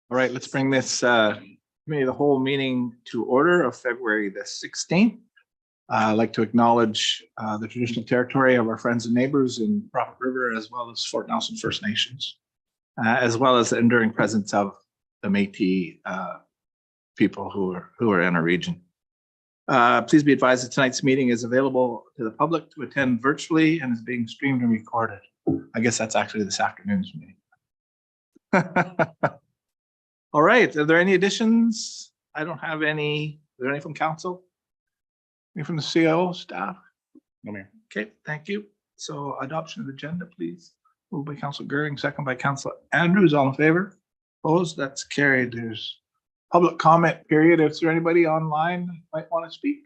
All right, let's bring this committee of the whole meeting to order of February the 16th. I'd like to acknowledge the traditional territory of our friends and neighbors in Prophet River, as well as Fort Nelson First Nations, as well as the enduring presence of the Métis people who are in our region. Please be advised that tonight's meeting is available to the public to attend virtually and is being streamed and recorded. I guess that's actually this afternoon's meeting. All right, are there any additions? I don't have any. Is there any from council? Any from the CO staff? No, Mayor. Okay, thank you. So adoption of the agenda, please. Moved by Councilor Goering, second by Councilor Andrews. All in favor? Opposed? That's carried. There's public comment period. Is there anybody online that might want to speak?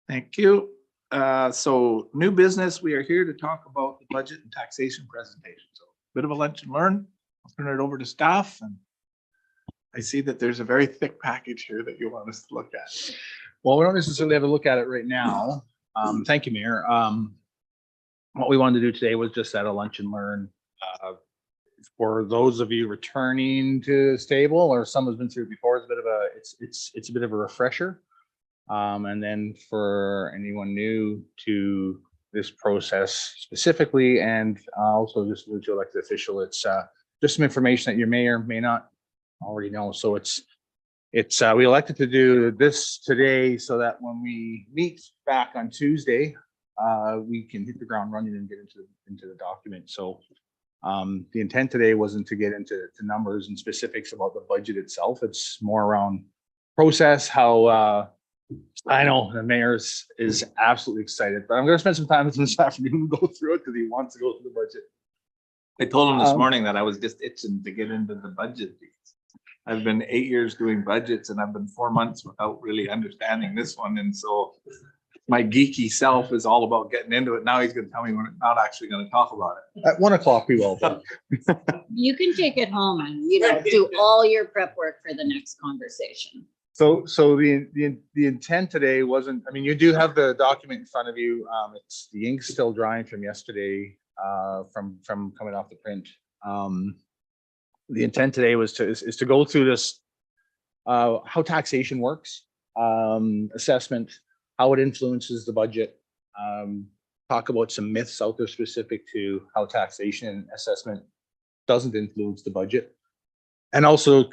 Thank you. So new business, we are here to talk about the budget and taxation presentation. So a bit of a lunch and learn. I'll turn it over to staff, and I see that there's a very thick package here that you want us to look at. Well, we don't necessarily have a look at it right now. Thank you, Mayor. What we wanted to do today was just at a lunch and learn. For those of you returning to this table, or someone's been through it before, it's a bit of a refresher. And then for anyone new to this process specifically, and also just to elected official, it's just some information that you may or may not already know. So it's we elected to do this today so that when we meet back on Tuesday, we can hit the ground running and get into the document. So the intent today wasn't to get into numbers and specifics about the budget itself. It's more around process, how I know the mayor is absolutely excited, but I'm going to spend some time with him this afternoon and go through it because he wants to go through the budget. I told him this morning that I was just itching to get into the budget because I've been 8 years doing budgets and I've been 4 months without really understanding this one. And so my geeky self is all about getting into it. Now he's going to tell me we're not actually going to talk about it. At 1 o'clock we will. You can take it home and, do all your prep work for the next conversation. So the intent today wasn't, I mean, you do have the document in front of you. It's the ink's still drying from yesterday, from coming off the print. The intent today was to go through this, how taxation works, assessment, how it influences the budget, talk about some myths out there specific to how taxation and assessment doesn't influence the budget, and also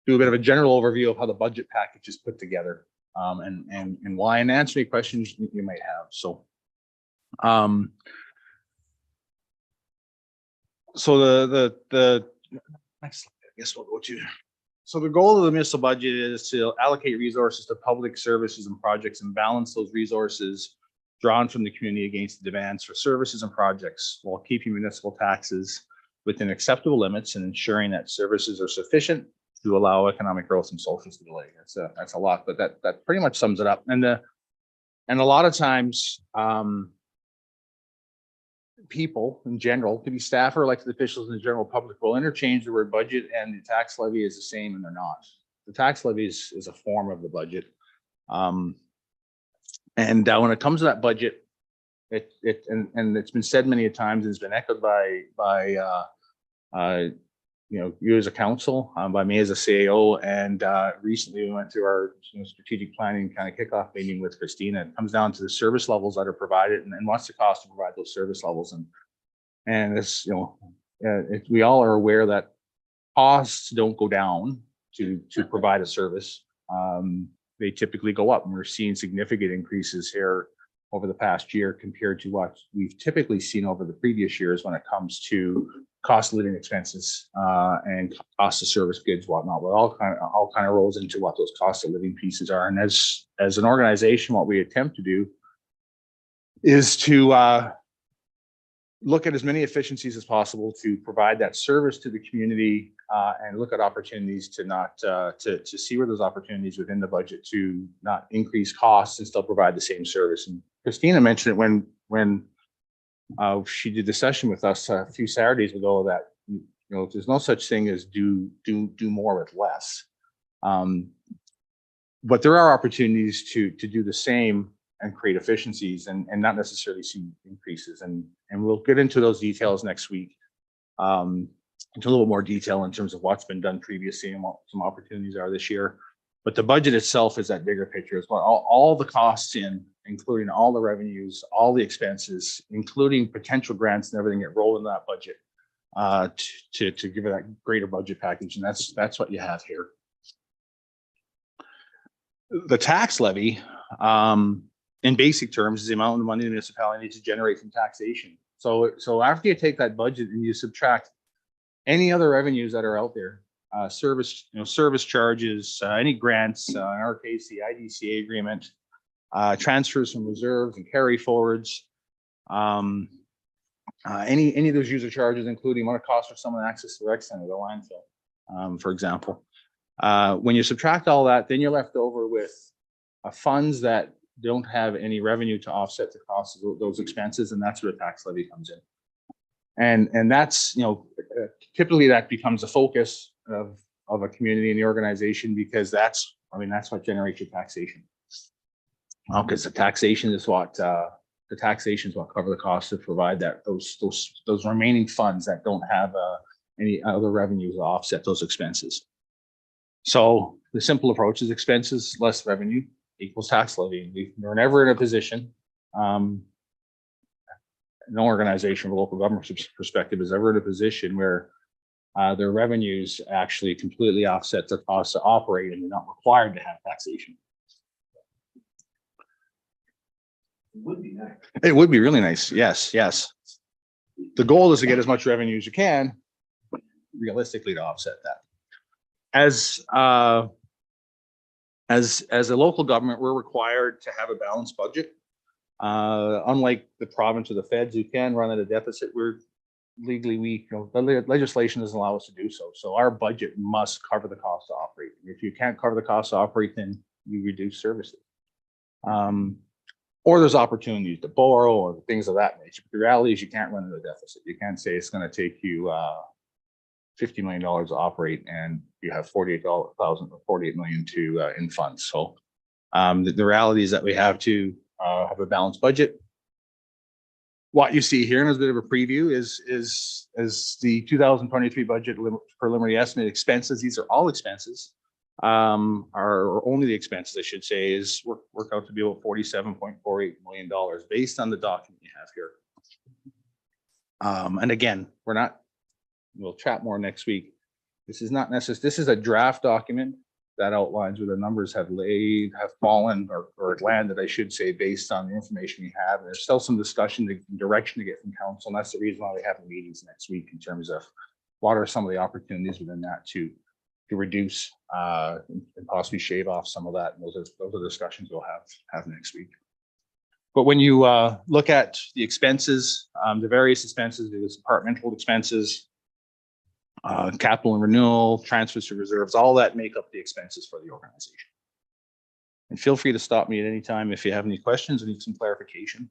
do a bit of a general overview of how the budget package is put together, and why, and answer any questions you might have. So, so the next slide, I guess we'll go to. So the goal of the municipal budget is to allocate resources to public services and projects and balance those resources drawn from the community against the demands for services and projects while keeping municipal taxes within acceptable limits and ensuring that services are sufficient to allow economic growth and social stability. That's a lot, but that pretty much sums it up. And a lot of times, people in general, could be staff or elected officials in the general public, will interchange the word budget and the tax levy is the same, and they're not. The tax levy is a form of the budget. And when it comes to that budget, and it's been said many times, and it's been echoed by you as a council, by me as a CAO, and recently we went through our strategic planning kind of kickoff meeting with Christina. It comes down to the service levels that are provided and what's the cost to provide those service levels. And it's, we all are aware that costs don't go down to provide a service. They typically go up, and we're seeing significant increases here over the past year compared to what we've typically seen over the previous years when it comes to cost of living expenses and cost of service goods, whatnot. Well, all kind of rolls into what those cost of living pieces are. And as an organization, what we attempt to do is to look at as many efficiencies as possible to provide that service to the community, and look at opportunities to not to see where those opportunities within the budget to not increase costs and still provide the same service. And Christina mentioned it when she did the session with us a few Saturdays ago, that there's no such thing as do more with less, but there are opportunities to do the same and create efficiencies and not necessarily see increases, and we'll get into those details next week. into a little more detail in terms of what's been done previously and what some opportunities are this year. But the budget itself is that bigger picture as well. All the costs including all the revenues, all the expenses, including potential grants and everything, get rolled in that budget to give it that greater budget package. And that's what you have here. The tax levy, in basic terms, is the amount of money the municipality needs to generate from taxation. So after you take that budget and you subtract any other revenues that are out there, service charges, any grants, in our case, the IDCA agreement, transfers from reserves and carry forwards, any of those user charges, including what it costs for someone to access the rec center, the landfill, for example. When you subtract all that, then you're left over with funds that don't have any revenue to offset the cost of those expenses, and that's where the tax levy comes in. And that's, typically that becomes the focus of a community and the organization, because that's what generates your taxation. Because the taxation is what cover the cost to provide those remaining funds that don't have any other revenues to offset those expenses. So the simple approach is expenses less revenue equals tax levy. We're never in a position, no organization from a local government perspective is ever in a position where their revenues actually completely offset their costs to operate, and they're not required to have taxation. It would be nice. It would be really nice. Yes. The goal is to get as much revenue as you can, realistically, to offset that. As a local government, we're required to have a balanced budget. Unlike the province or the feds, who can run at a deficit, we're legally weak. The legislation doesn't allow us to do so. So our budget must cover the cost to operate. If you can't cover the cost to operate, then you reduce services. Or there's opportunities to borrow or things of that nature. But the reality is you can't run at a deficit. You can't say it's going to take you $50 million to operate and you have $48 million in funds. So the reality is that we have to have a balanced budget. What you see here, and as a bit of a preview, is the 2023 budget preliminary estimate expenses. These are all expenses. Are only the expenses, I should say, is work out to be about $47.48 million based on the document you have here. And again, we'll chat more next week. This is not necessary. This is a draft document that outlines where the numbers have fallen or landed, I should say, based on the information we have. And there's still some discussion and direction to get from council. And that's the reason why we have meetings next week in terms of what are some of the opportunities within that to reduce and possibly shave off some of that. And those are discussions we'll have next week. But when you look at the expenses, the various expenses, there's departmental expenses, capital and renewal, transfers to reserves, all that make up the expenses for the organization. And feel free to stop me at any time if you have any questions or need some clarification.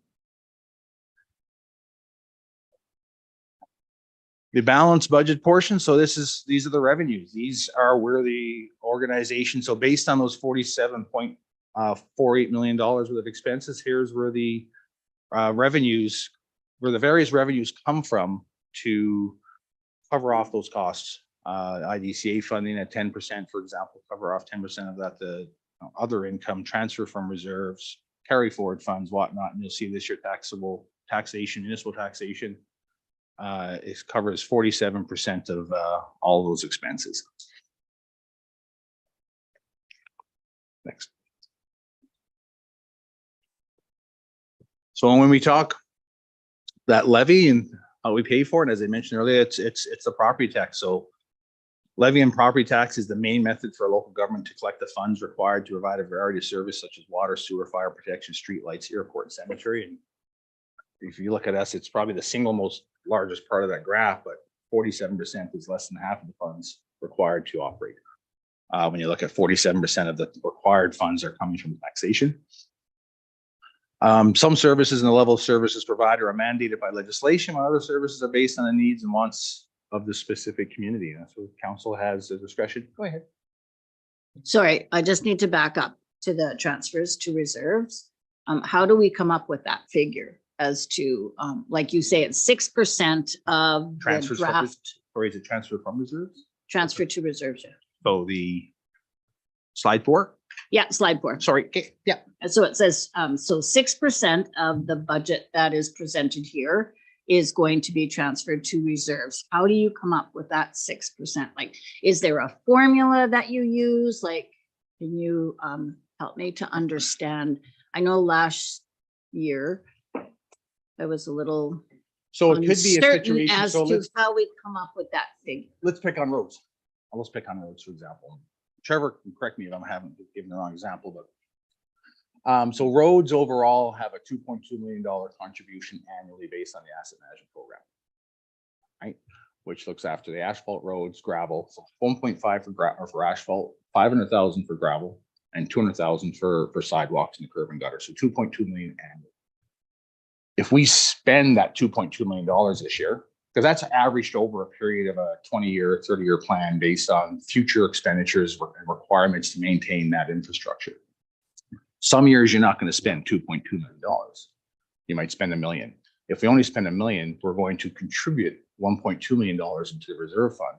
The balanced budget portion. So these are the revenues. These are where the organization, so based on those $47.48 million worth of expenses, here's where the revenues, where the various revenues come from to cover off those costs. IDCA funding at 10%, for example, cover off 10% of that. The other income, transfer from reserves, carry forward funds, whatnot. And you'll see this year taxation, municipal taxation, it covers 47% of all those expenses. Next. So when we talk that levy and how we pay for it, as I mentioned earlier, it's the property tax. So levy and property tax is the main method for a local government to collect the funds required to provide a variety of services such as water, sewer, fire protection, street lights, airport, and cemetery. And if you look at us, it's probably the single most largest part of that graph, but 47% is less than half of the funds required to operate. When you look at 47% of the required funds are coming from taxation. Some services and the level of services provided are mandated by legislation, while other services are based on the needs and wants of the specific community. And so council has the discretion. Go ahead. Sorry, I just need to back up to the transfers to reserves. How do we come up with that figure as to, like you say, it's 6% of the Transfers draft or is it transfer from reserves? Transfer to reserves. Yeah. So the slide 4, Yeah, slide 4. sorry, okay, yeah. And so it says, so 6% of the budget that is presented here is going to be transferred to reserves. How do you come up with that 6%? Like, is there a formula that you use? Like, can you help me to understand? I know last year I was a little So it could be a uncertain situation, as so to let's how we come up with that figure. pick on roads. Let's pick on roads, for example. Trevor can correct me if I haven't given the wrong example, but so roads overall have a $2.2 million contribution annually based on the asset management program, right? Which looks after the asphalt roads, gravel, so 1.5 for asphalt, 500,000 for gravel, and 200,000 for sidewalks and the curb and gutter. So 2.2 million annually. If we spend that $2.2 million this year, because that's averaged over a period of a 20-year, 30-year plan based on future expenditures and requirements to maintain that infrastructure. Some years you're not going to spend $2.2 million. You might spend $1 million. If we only spend $1 million, we're going to contribute $1.2 million into the reserve fund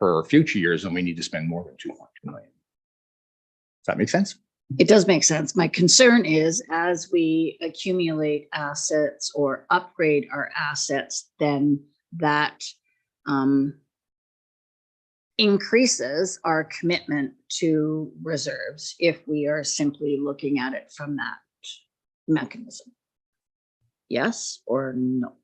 for future years, and we need to spend more than $2.2 million. Does that make sense? It does make sense. My concern is as we accumulate assets or upgrade our assets, then that increases our commitment to reserves if we are simply looking at it from that mechanism. Yes or no?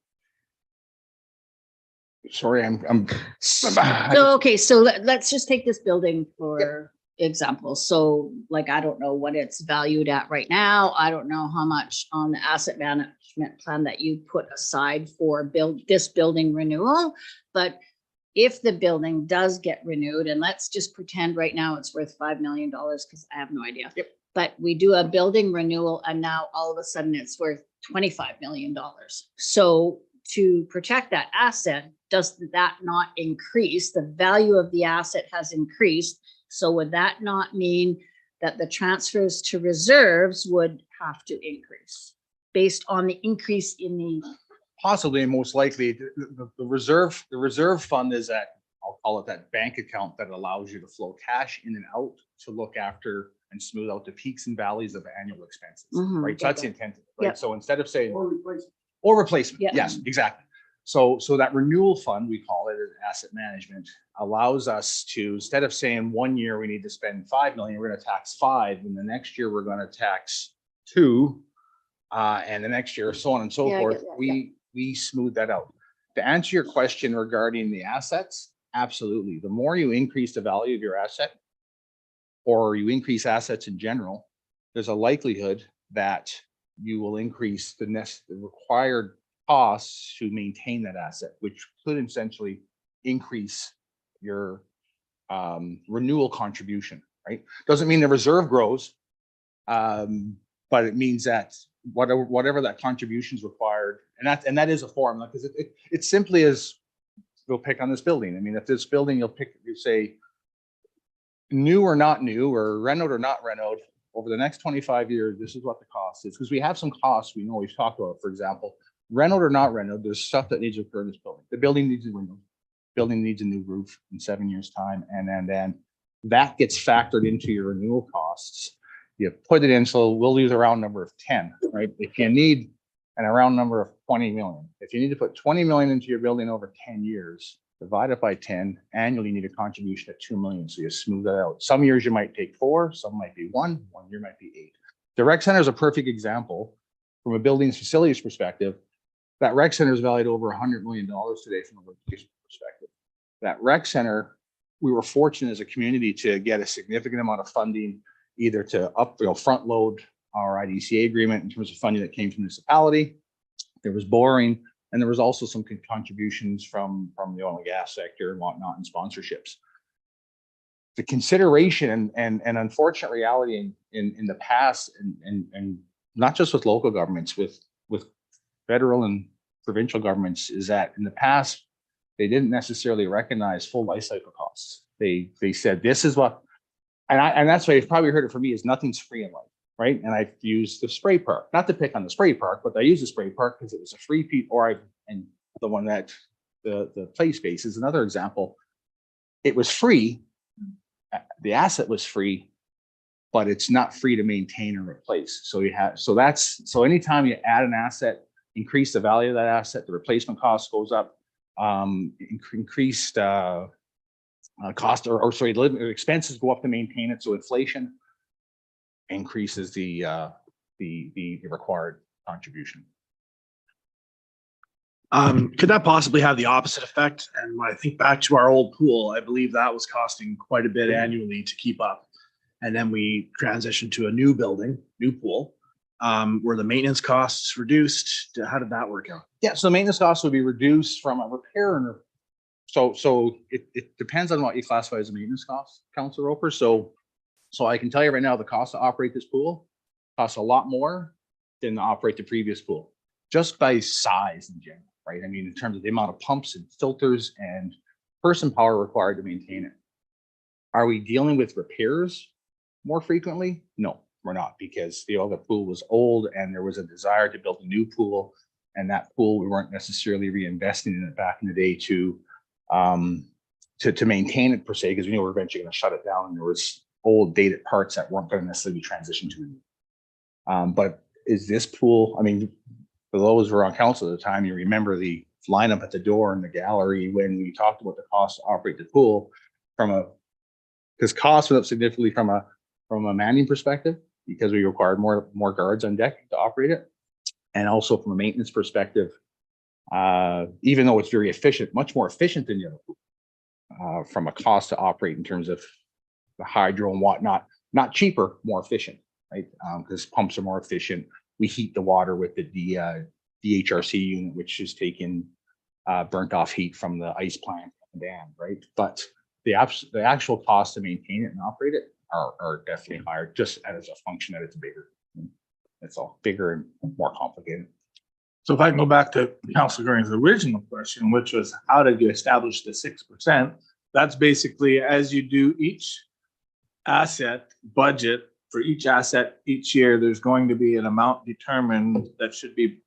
Sorry, I'm So, okay, so let's just take this building for example. So like, I don't know what it's valued at right now. I don't know how much on the asset management plan that you put aside for this building renewal. But if the building does get renewed, and let's just pretend right now it's worth $5 million because I have no idea. Yep. But we do a building renewal and now all of a sudden it's worth $25 million. So to protect that asset, does that not increase? The value of the asset has increased. So would that not mean that the transfers to reserves would have to increase based on the increase in the? possibly and most likely the reserve fund is that, I'll call it that bank account that allows you to flow cash in and out to look after and smooth out the peaks and valleys of annual expenses, Mhm. right? So that's the intent, right? Yep. So instead of saying Or replacement. or replacement, Yeah. yes, exactly. So that renewal fund, we call it as asset management, allows us to, instead of saying 1 year we need to spend 5 million, we're going to tax 5, and the next year we're going to tax 2, and the next year so on and so Yeah, I forth. get that, We smooth that out. To answer your question regarding the assets, absolutely. The more you increase the value of your asset, or you increase assets in general, there's a likelihood that you will increase the required costs to maintain that asset, which could essentially increase your renewal contribution, right? Doesn't mean the reserve grows, but it means that whatever that contribution is required, and that is a formula, because it simply is, we'll pick on this building. I mean, if this building, you say new or not new, or renoed or not renoed, over the next 25 years, this is what the cost is. Because we have some costs we know we've talked about. For example, renoed or not renoed, there's stuff that needs to occur in this building. The building needs a window. Building needs a new roof in 7 years' time, and then that gets factored into your renewal costs. You put it in, so we'll use a round number of 10, right? If you need a round number of 20 million, if you need to put 20 million into your building over 10 years, divide it by 10, annually you need a contribution at 2 million. So you smooth that out. Some years you might take 4, some might be 1 year might be 8. The rec center is a perfect example from a buildings facilities perspective. That rec center is valued over $100 million today from a location perspective. That rec center, we were fortunate as a community to get a significant amount of funding, either to front load our IDCA agreement in terms of funding that came from the municipality. There was borrowing, and there was also some contributions from the oil and gas sector and whatnot, and sponsorships. The consideration and unfortunate reality in the past, and not just with local governments, with federal and provincial governments, is that in the past they didn't necessarily recognize full life cycle costs. They said this is what, and that's why you've probably heard it from me, is nothing's free in life, right? And I've used the spray park, not to pick on the spray park, but I use the spray park because it was a free and the one that the play space is another example. It was free. The asset was free, but it's not free to maintain or replace. So so anytime you add an asset, increase the value of that asset, the replacement cost goes up, increased cost expenses go up to maintain it. So inflation increases the required contribution. Could that possibly have the opposite effect? And when I think back to our old pool, I believe that was costing quite a bit annually to keep up. And then we transitioned to a new building, new pool. Were the maintenance costs reduced? How did that work out? Yeah, so maintenance costs would be reduced from a repair and so it depends on what you classify as a maintenance cost, Councilor Roper. So I can tell you right now, the cost to operate this pool costs a lot more than to operate the previous pool, just by size in general, right? I mean, in terms of the amount of pumps and filters and person power required to maintain it. Are we dealing with repairs more frequently? No, we're not, because the other pool was old and there was a desire to build a new pool, and that pool we weren't necessarily reinvesting in it back in the day to maintain it per se, because we knew we were eventually going to shut it down and there was old dated parts that weren't going to necessarily be transitioned to. But is this pool, I mean, for those who were on council at the time, you remember the lineup at the door in the gallery when we talked about the cost to operate the pool because costs went up significantly from a manning perspective, because we required more guards on deck to operate it. And also from a maintenance perspective, even though it's very efficient, much more efficient than the other pool, from a cost to operate in terms of the hydro and whatnot, not cheaper, more efficient, right? Because pumps are more efficient. We heat the water with the DHRC unit, which is taking burnt off heat from the ice plant and dam, right? But the actual cost to maintain it and operate it are definitely higher, just as a function that it's bigger. It's all bigger and more complicated. So if I can go back to Councilor Goring's original question, which was how did you establish the 6%? That's basically as you do each asset budget for each asset each year, there's going to be an amount determined that should be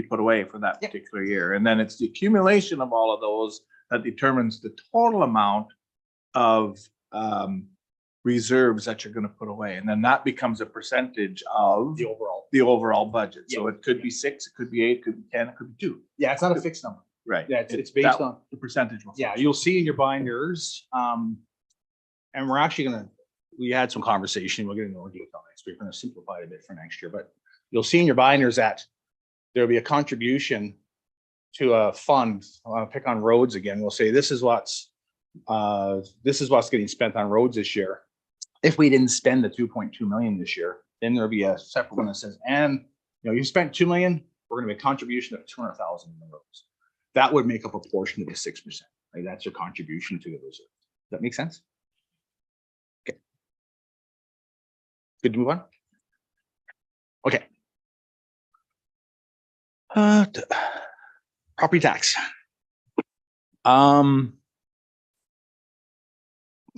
put away for that particular year. And then it's the accumulation of all of those that determines the total amount of reserves that you're going to put away. And then that becomes a percentage of the overall budget. So it could be 6, it could be 8, it could be 10, it could be 2. Yeah, it's not a fixed number. Right. Yeah, it's based on the percentage. Yeah, you'll see in your binders. And we're actually we had some conversation. We'll get into more detail next week. We're going to simplify it a bit for next year, but you'll see in your binders that there'll be a contribution to a fund. I'll pick on roads again. We'll say this is what's getting spent on roads this year. If we didn't spend the 2.2 million this year, then there'll be a separate one that says, and you spent 2 million, we're going to make a contribution of 200,000 in the roads. That would make up a portion of the 6%. Right? That's your contribution to the reserve. Does that make sense? Okay. Good to move on. Okay. Property tax.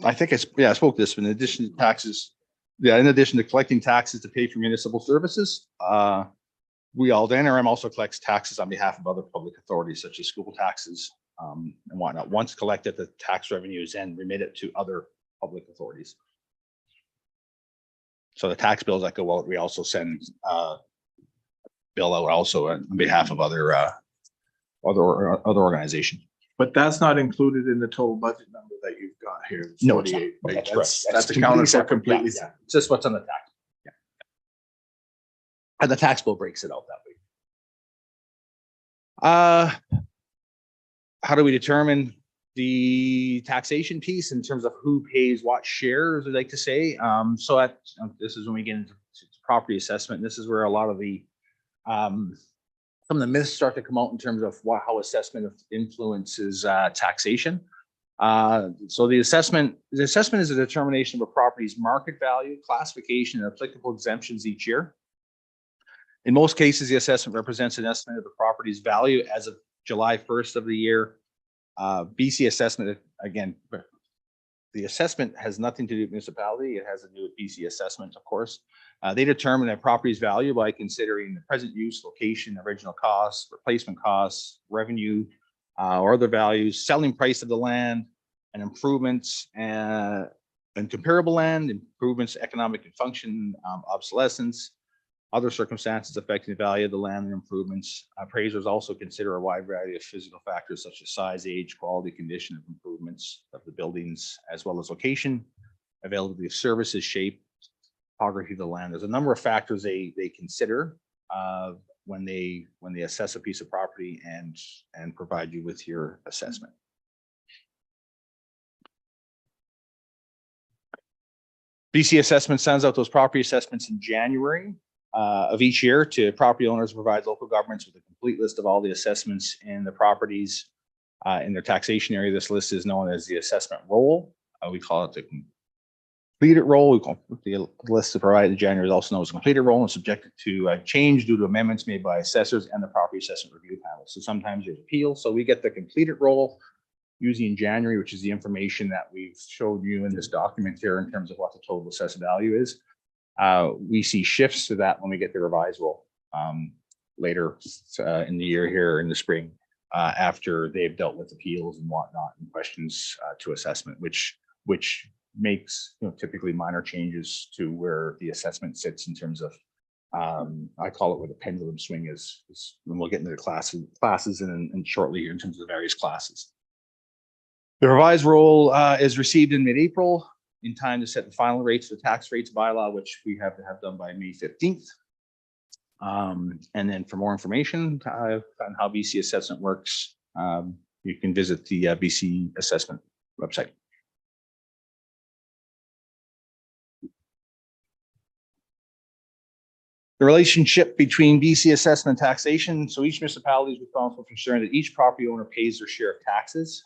I think I spoke this in addition to taxes. Yeah, in addition to collecting taxes to pay for municipal services, NRM also collects taxes on behalf of other public authorities such as school taxes and whatnot. Once collected, the tax revenue is then remitted to other public authorities. So the tax bills that go out, we also send bill out also on behalf of other organizations. But that's not included in the total budget number that you've got here. No, it's not. 48, right? That's correct. That's accounted for completely. Yeah. It's just what's on the tax. Yeah. And the tax bill breaks it out that way. How do we determine the taxation piece in terms of who pays what share, as we like to say? This is when we get into property assessment. This is where a lot of the some of the myths start to come out in terms of how assessment influences taxation. So the assessment is a determination of a property's market value, classification, and applicable exemptions each year. In most cases, the assessment represents an estimate of the property's value as of July 1st of the year. BC assessment, again, the assessment has nothing to do with municipality. It has to do with BC assessment, of course. They determine a property's value by considering the present use, location, original costs, replacement costs, revenue, or other values, selling price of the land, and improvements and comparable land, improvements, economic and function, obsolescence, other circumstances affecting the value of the land and improvements. Appraisers also consider a wide variety of physical factors such as size, age, quality, condition of improvements of the buildings, as well as location, availability of services, shape, topography of the land. There's a number of factors they consider when they assess a piece of property and provide you with your assessment. BC Assessment sends out those property assessments in January of each year to property owners, provide local governments with a complete list of all the assessments in the properties in their taxation area. This list is known as the assessment roll. We call it the completed roll. We call the list provided in January is also known as completed roll and subjected to change due to amendments made by assessors and the property assessment review panel. So sometimes there's appeals. So we get the completed roll usually in January, which is the information that we've showed you in this document here in terms of what the total assessed value is. We see shifts to that when we get the revised roll later in the year here in the spring after they've dealt with appeals and whatnot and questions to assessment, which makes typically minor changes to where the assessment sits in terms of I call it where the pendulum swing is when we'll get into the classes and shortly here in terms of the various classes. The revised roll is received in mid-April in time to set the final rates for the tax rates bylaw, which we have to have done by May 15th. And then for more information on how BC assessment works, you can visit the BC assessment website. The relationship between BC assessment and taxation. So each municipality is responsible for ensuring that each property owner pays their share of taxes.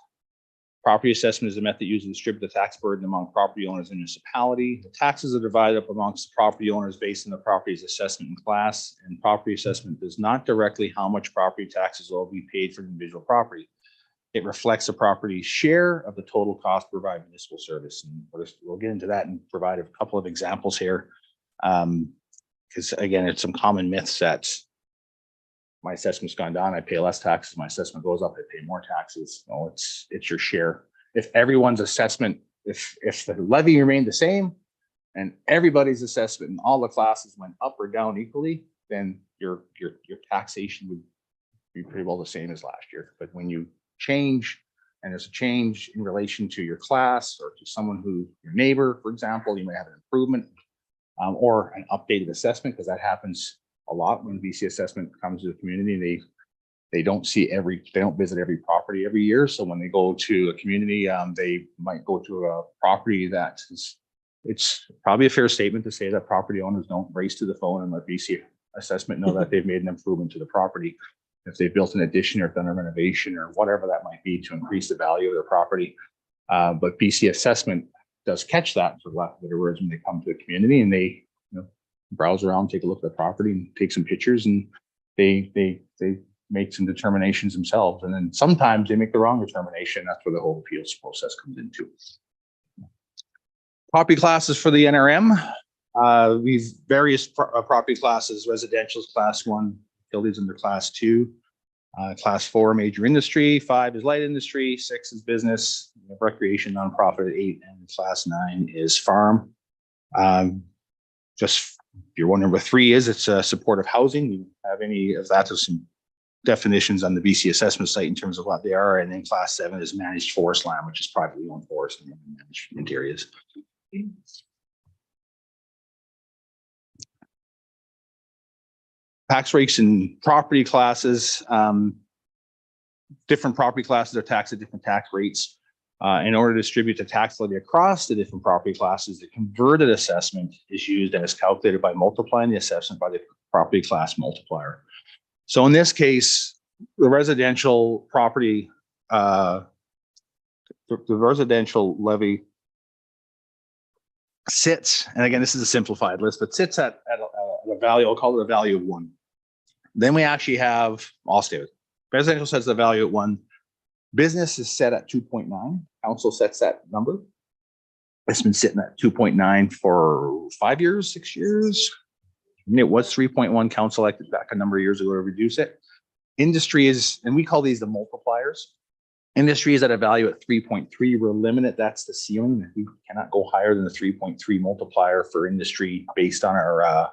Property assessment is a method used to distribute the tax burden among property owners in the municipality. The taxes are divided up amongst the property owners based on the property's assessment and class, and property assessment does not directly how much property taxes will be paid for individual property. It reflects the property's share of the total cost to provide municipal service. And we'll get into that and provide a couple of examples here. Because again, it's some common myths that my assessment's gone down, I pay less taxes. My assessment goes up, I pay more taxes. No, it's your share. If everyone's assessment, if the levy remained the same and everybody's assessment and all the classes went up or down equally, then your taxation would be pretty well the same as last year. But when you change and there's a change in relation to your class or to someone who, your neighbor, for example, you may have an improvement or an updated assessment, because that happens a lot when BC assessment comes to the community. They don't visit every property every year. So when they go to a community, they might go to a property that is, it's probably a fair statement to say that property owners don't race to the phone and let BC assessment know that they've made an improvement to the property. If they've built an addition or done a renovation or whatever that might be to increase the value of their property. But BC assessment does catch that, for lack of better words, when they come to a community and they browse around, take a look at the property and take some pictures, and they make some determinations themselves. And then sometimes they make the wrong determination. That's where the whole appeals process comes into. Property classes for the NRM. We've various property classes. Residential is class 1, utilities under class 2. Class 4, major industry. 5 is light industry. 6 is business. Recreation, nonprofit at 8, and class 9 is farm. Just if you're wondering what 3 is, it's supportive housing. You have any of that? There's some definitions on the BC assessment site in terms of what they are. And then class 7 is managed forest land, which is privately owned forest and management areas. Tax rates and property classes. Different property classes are taxed at different tax rates. In order to distribute the tax levy across the different property classes, the converted assessment is used and is calculated by multiplying the assessment by the property class multiplier. So in this case, the residential property, the residential levy sits, and again, this is a simplified list, but sits at a value, I'll call it a value of 1. Then we actually have, I'll stay with it. Residential sets the value at 1. Business is set at 2.9. Council sets that number. It's been sitting at 2.9 for 5 years, 6 years. It was 3.1. Council elected back a number of years ago to reduce it. Industry is, and we call these the multipliers. Industry is at a value at 3.3. We're limited. That's the ceiling. We cannot go higher than the 3.3 multiplier for industry based on our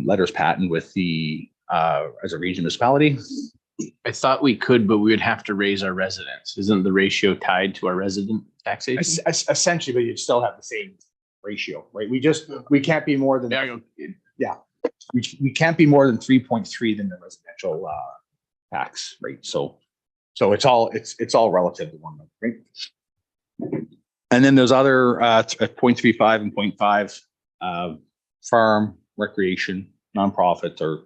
letters patent with the as a region municipality. I thought we could, but we would have to raise our residents. Isn't the ratio tied to our resident taxation? Essentially, but you'd still have the same ratio, right? We can't be more than, we can't be more than 3.3 than the residential tax rate. So it's all relative to one, right? And then there's other 0.35 and 0.5 farm, recreation, nonprofit, or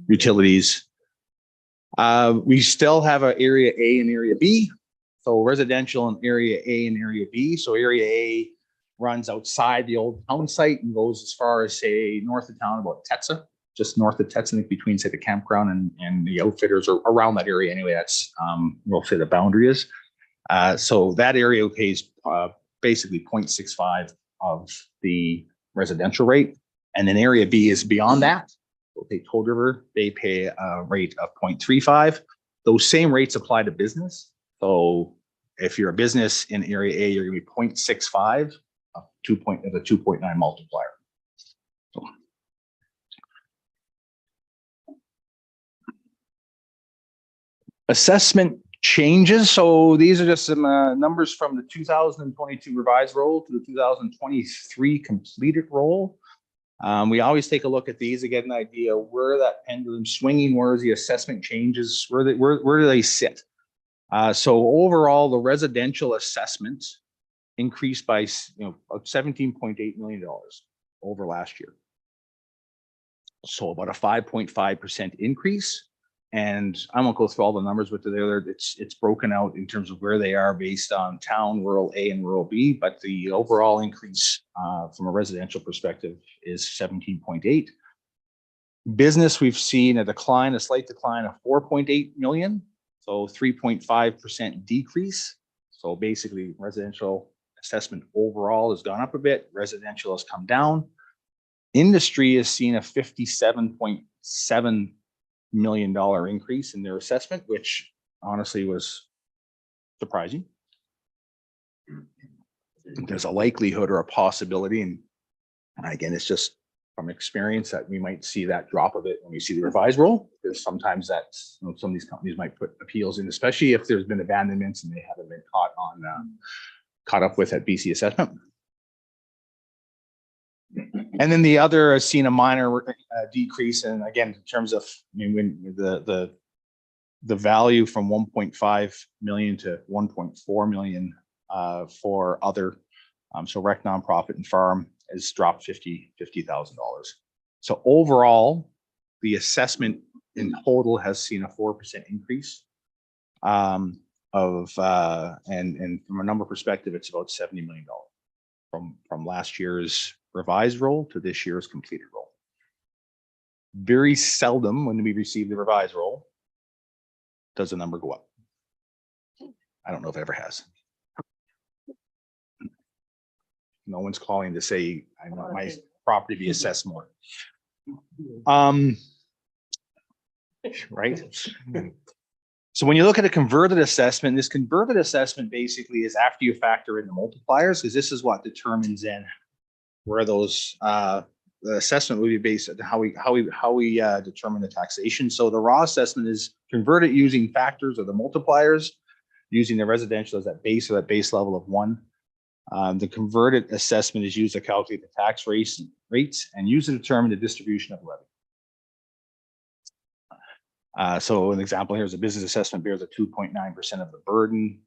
utilities. We still have an area A and area B. So residential in area A and area B. So area A runs outside the old town site and goes as far as, say, north of town, about Tetsa, just north of Tetsa, between, say, the campground and the outfitters, or around that area anyway. That's we'll say the boundary is. So that area pays basically 0.65 of the residential rate. And then area B is beyond that. So they Toad River, they pay a rate of 0.35. Those same rates apply to business. So if you're a business in area A, you're going to be 0.65 of the 2.9 multiplier. So. Assessment changes. So these are just some numbers from the 2022 revised roll to the 2023 completed roll. We always take a look at these to get an idea where that pendulum swinging, where the assessment changes, where do they sit? So overall, the residential assessment increased by $17.8 million over last year. So about a 5.5% increase. And I won't go through all the numbers, but it's broken out in terms of where they are based on town, rural A and rural B. But the overall increase from a residential perspective is 17.8. Business, we've seen a slight decline of 4.8 million. So 3.5% decrease. So basically residential assessment overall has gone up a bit. Residential has come down. Industry has seen a $57.7 million increase in their assessment, which honestly was surprising. There's a likelihood or a possibility, and again, it's just from experience that we might see that drop a bit when we see the revised roll, because sometimes that's some of these companies might put appeals in, especially if there's been abandonments and they haven't been caught up with at BC assessment. And then the other has seen a minor decrease, and again, in terms of, when the value from 1.5 million to 1.4 million for other, so rec, nonprofit, and farm has dropped $50,000. So overall, the assessment in total has seen a 4% increase. And from a number perspective, it's about $70 million from last year's revised roll to this year's completed roll. Very seldom when we receive the revised roll does the number go up. I don't know if it ever has. No one's calling to say I want my property to be assessed more. Right? So when you look at a converted assessment, this converted assessment basically is after you factor in the multipliers, because this is what determines then where those the assessment will be based on how we determine the taxation. So the raw assessment is converted using factors or the multipliers, using the residential as that base or that base level of 1. The converted assessment is used to calculate the tax rates and used to determine the distribution of levy. So an example here is a business assessment bears a 2.9% of the burden,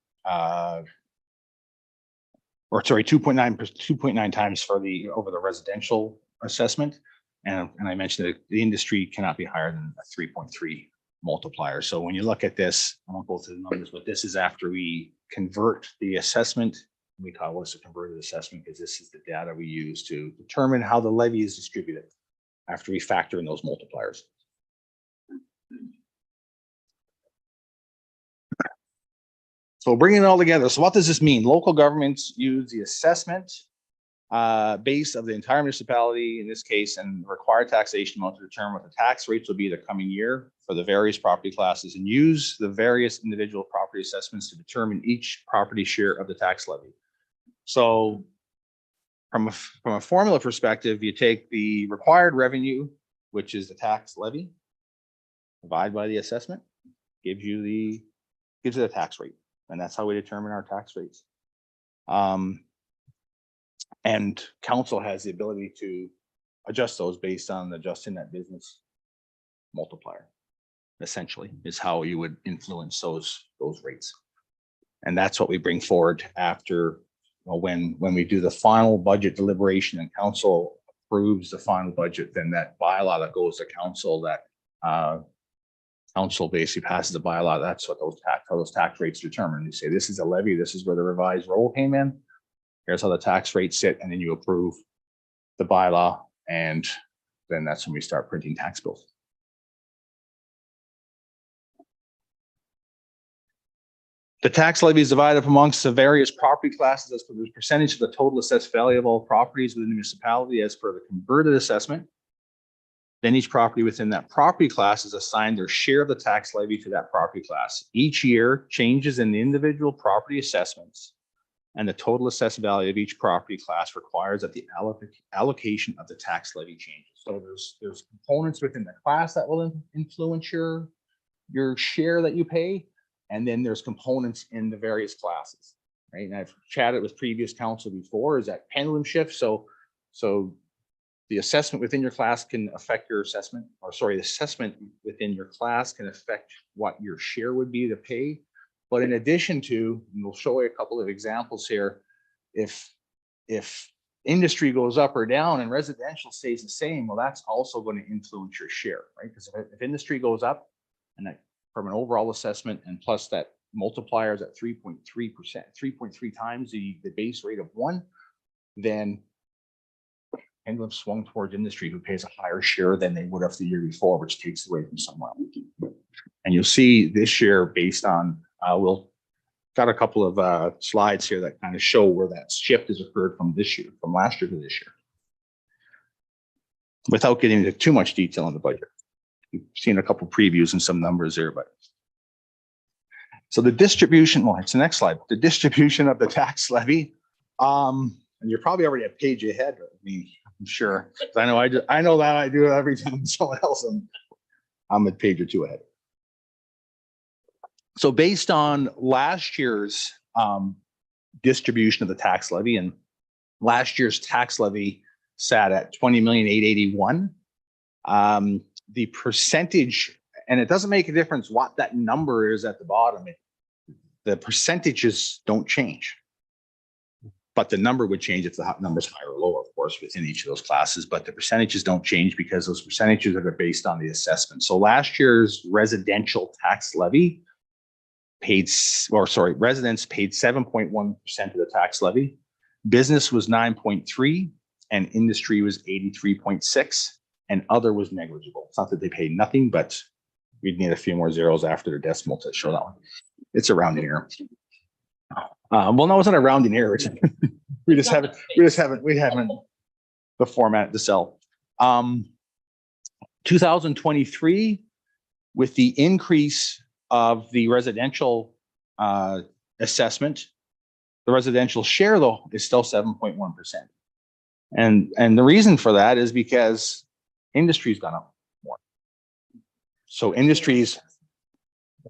or sorry, 2.9 times for over the residential assessment. And I mentioned that the industry cannot be higher than a 3.3 multiplier. So when you look at this, I won't go through the numbers, but this is after we convert the assessment. We call this a converted assessment because this is the data we use to determine how the levy is distributed after we factor in those multipliers. So bringing it all together. So what does this mean? Local governments use the assessment base of the entire municipality in this case, and required taxation amount to determine what the tax rates will be the coming year for the various property classes, and use the various individual property assessments to determine each property share of the tax levy. So from a formula perspective, you take the required revenue, which is the tax levy, divide by the assessment, gives you the tax rate, and that's how we determine our tax rates. And council has the ability to adjust those based on adjusting that business multiplier, essentially, is how you would influence those rates. And that's what we bring forward after, when we do the final budget deliberation and council approves the final budget, then that bylaw that goes to council, that council basically passes the bylaw. That's what how those tax rates determine. You say, this is a levy, this is where the revised roll came in. Here's how the tax rates sit, and then you approve the bylaw, and then that's when we start printing tax bills. The tax levy is divided up amongst the various property classes as per the percentage of the total assessed value of all properties within the municipality as per the converted assessment. Then each property within that property class is assigned their share of the tax levy to that property class. Each year, changes in the individual property assessments and the total assessed value of each property class requires that the allocation of the tax levy changes. So there's components within the class that will influence your share that you pay. And then there's components in the various classes, right? And I've chatted with previous council before, is that pendulum shift. So the assessment within your class can affect your assessment, or sorry, the assessment within your class can affect what your share would be to pay. But in addition to, and we'll show you a couple of examples here, if industry goes up or down and residential stays the same, well, that's also going to influence your share, right? Because if industry goes up, and that from an overall assessment, and plus that multiplier is at 3.3%, 3.3 times the base rate of 1, then pendulum swung towards industry, who pays a higher share than they would have the year before, which takes away from someone else. And you'll see this year based on, we'll got a couple of slides here that kind of show where that shift has occurred from this year, from last year to this year, without getting into too much detail on the budget. You've seen a couple previews and some numbers there, but so the distribution, well, it's the next slide, the distribution of the tax levy. And you're probably already a page ahead of me, I'm sure. I know that I do it every time someone else, I'm a page or two ahead. So based on last year's distribution of the tax levy, and last year's tax levy sat at 20,881,000. The percentage, and it doesn't make a difference what that number is at the bottom, the percentages don't change. But the number would change if the number's higher or lower, of course, within each of those classes, but the percentages don't change because those percentages are based on the assessment. So last year's residential tax levy residents paid 7.1% of the tax levy. Business was 9.3%, and industry was 83.6%, and other was negligible. It's not that they paid nothing, but we'd need a few more zeros after the decimal to show that one. It's a rounding error. Well, no, it's not a rounding error. we haven't the format to sell. 2023, with the increase of the residential assessment, the residential share though is still 7.1%. And the reason for that is because industry's gone up more. So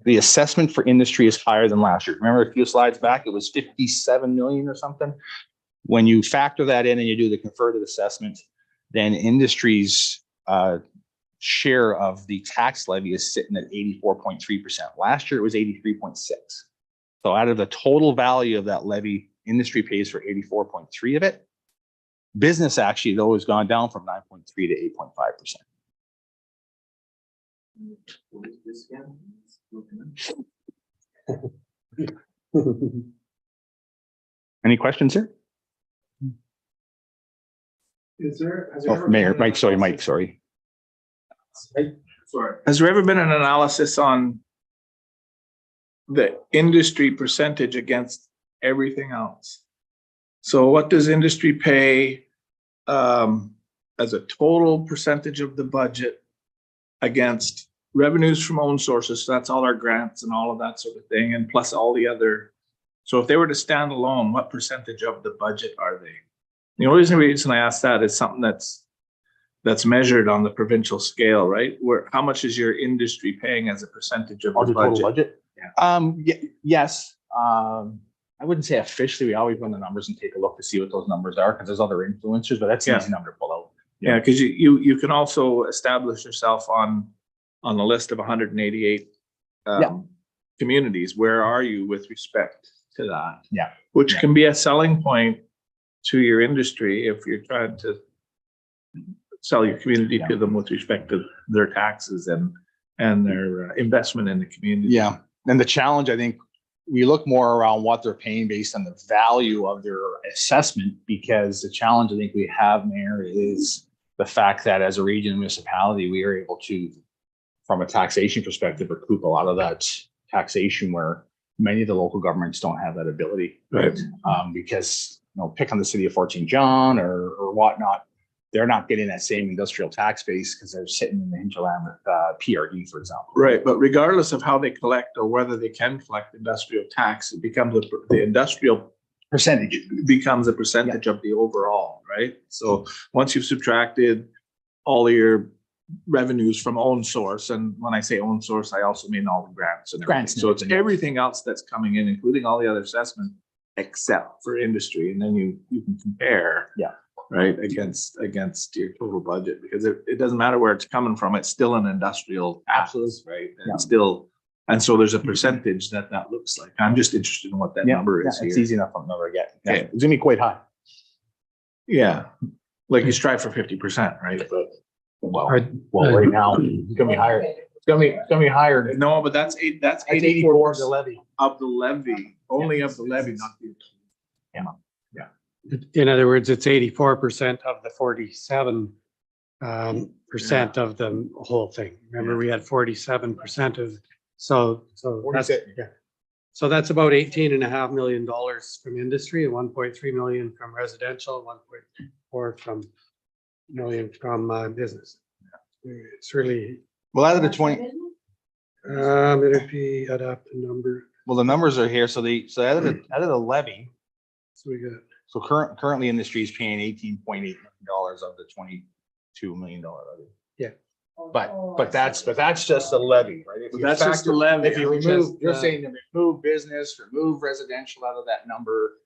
the assessment for industry is higher than last year. Remember a few slides back, it was 57 million or something. When you factor that in and you do the converted assessment, then industry's share of the tax levy is sitting at 84.3%. Last year it was 83.6. So out of the total value of that levy, industry pays for 84.3 of it. Business actually though has gone down from 9.3 to 8.5%. Any questions here? Mayor, Mike, sorry, Mike, sorry. Has there ever been an analysis on the industry percentage against everything else? So what does industry pay as a total percentage of the budget against revenues from own sources? So that's all our grants and all of that sort of thing, and plus all the other. So if they were to stand alone, what percentage of the budget are they? The only reason I ask that is something that's measured on the provincial scale, right? Where, how much is your industry paying as a percentage of Or the the total budget? budget? Yes. I wouldn't say officially, we always run the numbers and take a look to see what those numbers are, because there's other influencers, but that's an Yeah. easy number to pull out. Yeah, because you can also establish yourself on the list of 188 Yeah. communities. Where are you with respect to that? Yeah. Which Yeah. can be a selling point to your industry if you're trying to sell your community to them with respect to their taxes and their investment in the community. Yeah, and the challenge, I think, we look more around what they're paying based on the value of their assessment, because the challenge I think we have, Mayor, is the fact that as a regional municipality, we are able to, from a taxation perspective, recoup a lot of that taxation where many of the local governments don't have that ability. Right. Because, pick on the city of Fort St. John or whatnot, they're not getting that same industrial tax base because they're sitting in the hinterland with PRD, for example. Right, but regardless of how they collect or whether they can collect industrial tax, it becomes the industrial Percentage. becomes a percentage of the overall, right? So once you've subtracted all of your revenues from own source, and when I say own source, I also mean all the grants and everything. Grants and So it's everything. everything else that's coming in, including all the other assessment, except for industry, and then you can compare. Yeah. Right, against your total budget, because it doesn't matter where it's coming from, it's still an industrial tax, right? And Yeah. still, and so there's a percentage that looks like. I'm just interested in what that number is It's here. easy enough number to get. Okay. It's gonna be quite high. Yeah, like you strive for 50%, right? But Well, right now, it's gonna be higher. It's gonna be higher. no, but that's 84 of the 84% levy. of the levy, only of the levy, not the. In other words, it's 84% of the 47 percent of the whole thing. Remember, we had 47% of, so that's, 47, yeah. So that's about $18.5 million from industry and 1.3 million from residential, 1.4 from million from business. It's really, Well, out of the 20, it'd be, I'd have to number, well, the numbers are here. So out of the levy, so we got. so currently industry is paying $18.8 million of the $22 million levy. Yeah. But that's just the levy, right? If you That's just the factor- levy. If you Just, remove, you're saying to remove business, remove residential out of that number,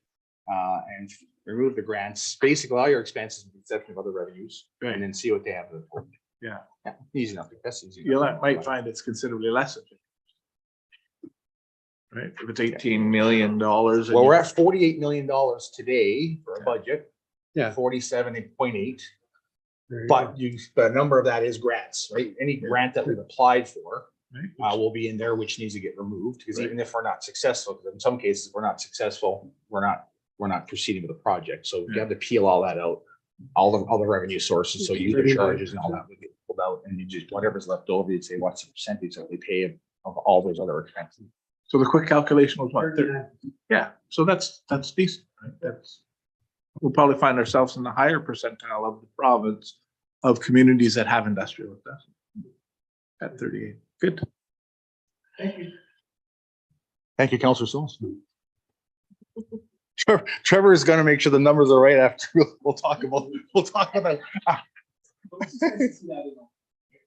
and remove the grants, basically all your expenses, with the exception of other revenues, Right. and then see what they have. To report. Yeah. Yeah, easy enough. That's easy. You enough. might find it's considerably less. Right, if it's $18 million. Well, we're at $48 million today for a budget. Yeah. 47.8. There you But the number of that is grants, right? Any grant that we've applied for will be in there, which needs to get removed, because Right. even if we're not successful, because in some cases we're not successful, we're not proceeding with the project. So you have to peel all that out, all the revenue sources, so user charges and all that would get pulled out, and you just, whatever's left over, you'd say, what's the percentage that we pay of all those other expenses? So the quick calculation was what? Yeah, so that's decent, right? We'll probably find ourselves in the higher percentile of the province of communities that have industrial investment. At 38, good. Thank you, Councillor Souls. Trevor is gonna make sure the numbers are right after we'll talk about.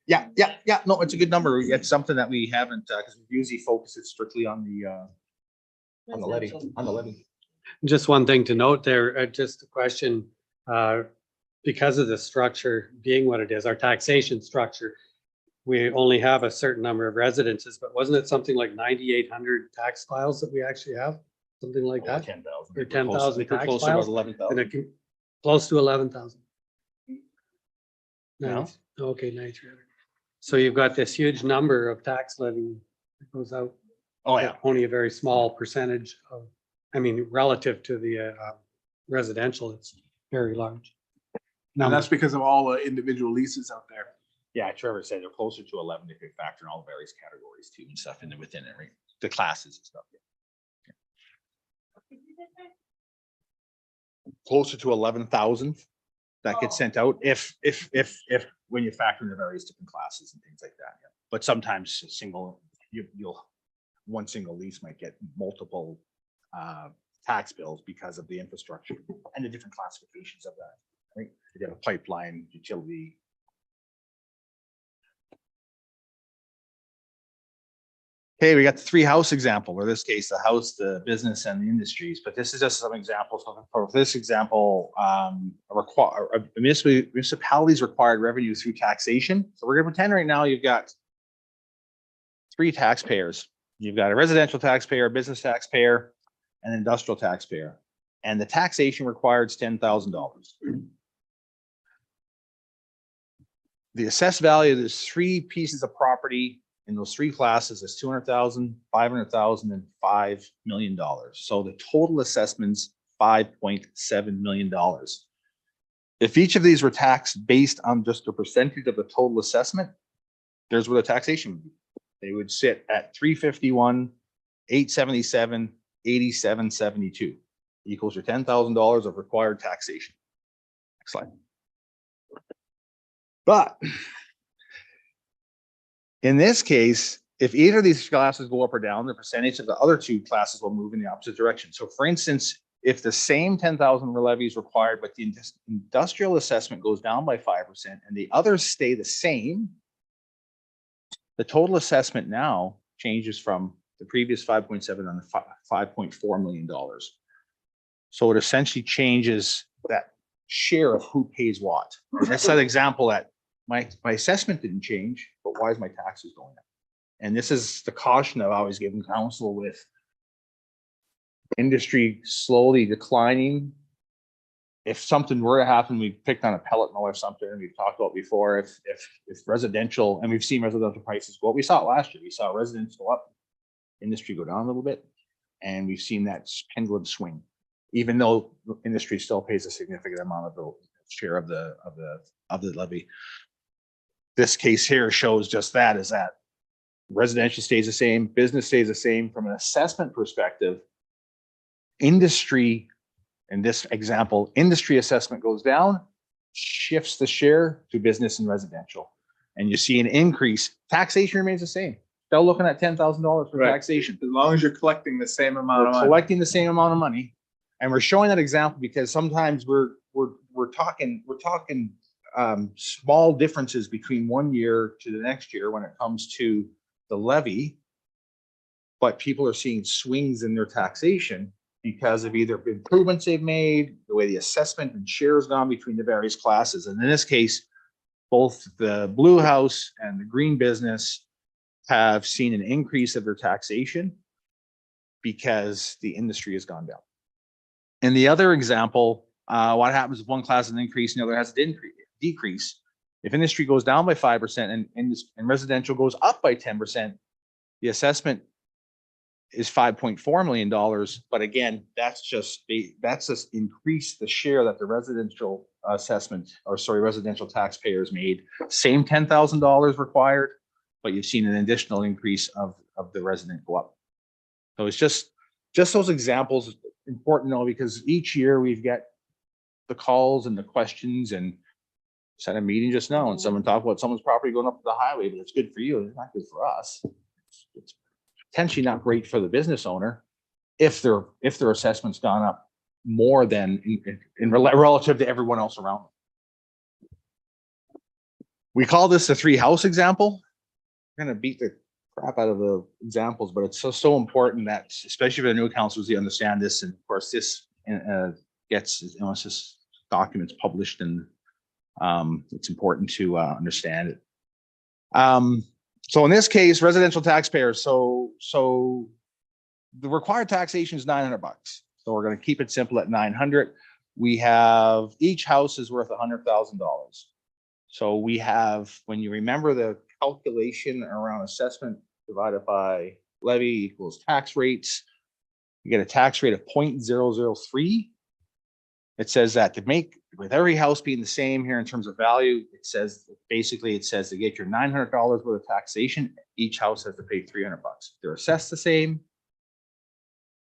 Yeah. No, it's a good number. It's something that we haven't, because we usually focus it strictly on the levy. Just one thing to note there, just a question, because of the structure being what it is, our taxation structure, we only have a certain number of residences, but wasn't it something like 9,800 tax files that we actually have? Something like that? 10,000. Or 10,000 tax Closer to about files? 11,000. And close to 11,000. No. Okay, 9,300. So you've got this huge number of tax levy that goes out. Oh, yeah. Only a very small percentage of, I mean, relative to the residential, it's very large. And that's because of all the individual leases out there. Yeah, Trevor said they're closer to 11 if you factor in all the various categories too and stuff within it, right? The classes and stuff. closer to 11,000 that gets sent out if when you factor in the various different classes and things like that. Yeah. But sometimes a single, one single lease might get multiple tax bills because of the infrastructure and the different classifications of that. Right? You have a pipeline, utility. Okay, we got the 3 house example, or in this case, the house, the business, and the industries. But this is just some examples. For this example, municipalities required revenue through taxation. So we're going to pretend right now you've got 3 taxpayers. You've got a residential taxpayer, a business taxpayer, and an industrial taxpayer. And the taxation required is $10,000. The assessed value of those 3 pieces of property in those 3 classes is $200,000, $500,000, and $5 million. So the total assessment's $5.7 million. If each of these were taxed based on just a percentage of the total assessment, there's where the taxation would be. They would sit at 351, 877, 8772 equals your $10,000 of required taxation. Next slide. But in this case, if either of these classes go up or down, the percentage of the other 2 classes will move in the opposite direction. So for instance, if the same 10,000 levy is required, but the industrial assessment goes down by 5% and the others stay the same, the total assessment now changes from the previous 5.7 on the $5.4 million. So it essentially changes that share of who pays what. And that's that example that my assessment didn't change, but why is my taxes going up? And this is the caution I've always given council with industry slowly declining. If something were to happen, we picked on a pellet mill or something, and we've talked about before, if residential, and we've seen residential prices go up. We saw it last year. We saw residents go up, industry go down a little bit, and we've seen that pendulum swing, even though industry still pays a significant amount of the share of the levy. This case here shows just that, is that residential stays the same, business stays the same. From an assessment perspective, industry, in this example, industry assessment goes down, shifts the share to business and residential. And you see an increase. Taxation remains the same. Still looking at $10,000 for taxation. As long as you're collecting the same amount of money. Collecting the same amount of money. And we're showing that example because sometimes we're talking small differences between one year to the next year when it comes to the levy, but people are seeing swings in their taxation because of either improvements they've made, the way the assessment and share has gone between the various classes. And in this case, both the blue house and the green business have seen an increase of their taxation because the industry has gone down. In the other example, what happens if one class has an increase and the other has a decrease? If industry goes down by 5% and residential goes up by 10%, the assessment is $5.4 million. But again, that's just increase the share that the residential residential taxpayers made. Same $10,000 required, but you've seen an additional increase of the resident go up. So it's just those examples important to know, because each year we've got the calls and the questions, and just had a meeting just now and someone talked about someone's property going up the highway, but it's good for you. It's not good for us. It's potentially not great for the business owner if their assessment's gone up more than in relative to everyone else around them. We call this the 3 house example. I'm gonna beat the crap out of the examples, but it's so important that, especially for the new councils, they understand this. And of course, this gets, it's just documents published, and it's important to understand it. So in this case, residential taxpayers. So the required taxation is $900. So we're going to keep it simple at 900. We have, each house is worth $100,000. So we have, when you remember the calculation around assessment divided by levy equals tax rates, you get a tax rate of 0.003. It says that to make, with every house being the same here in terms of value, it says to get your $900 worth of taxation, each house has to pay $300. They're assessed the same.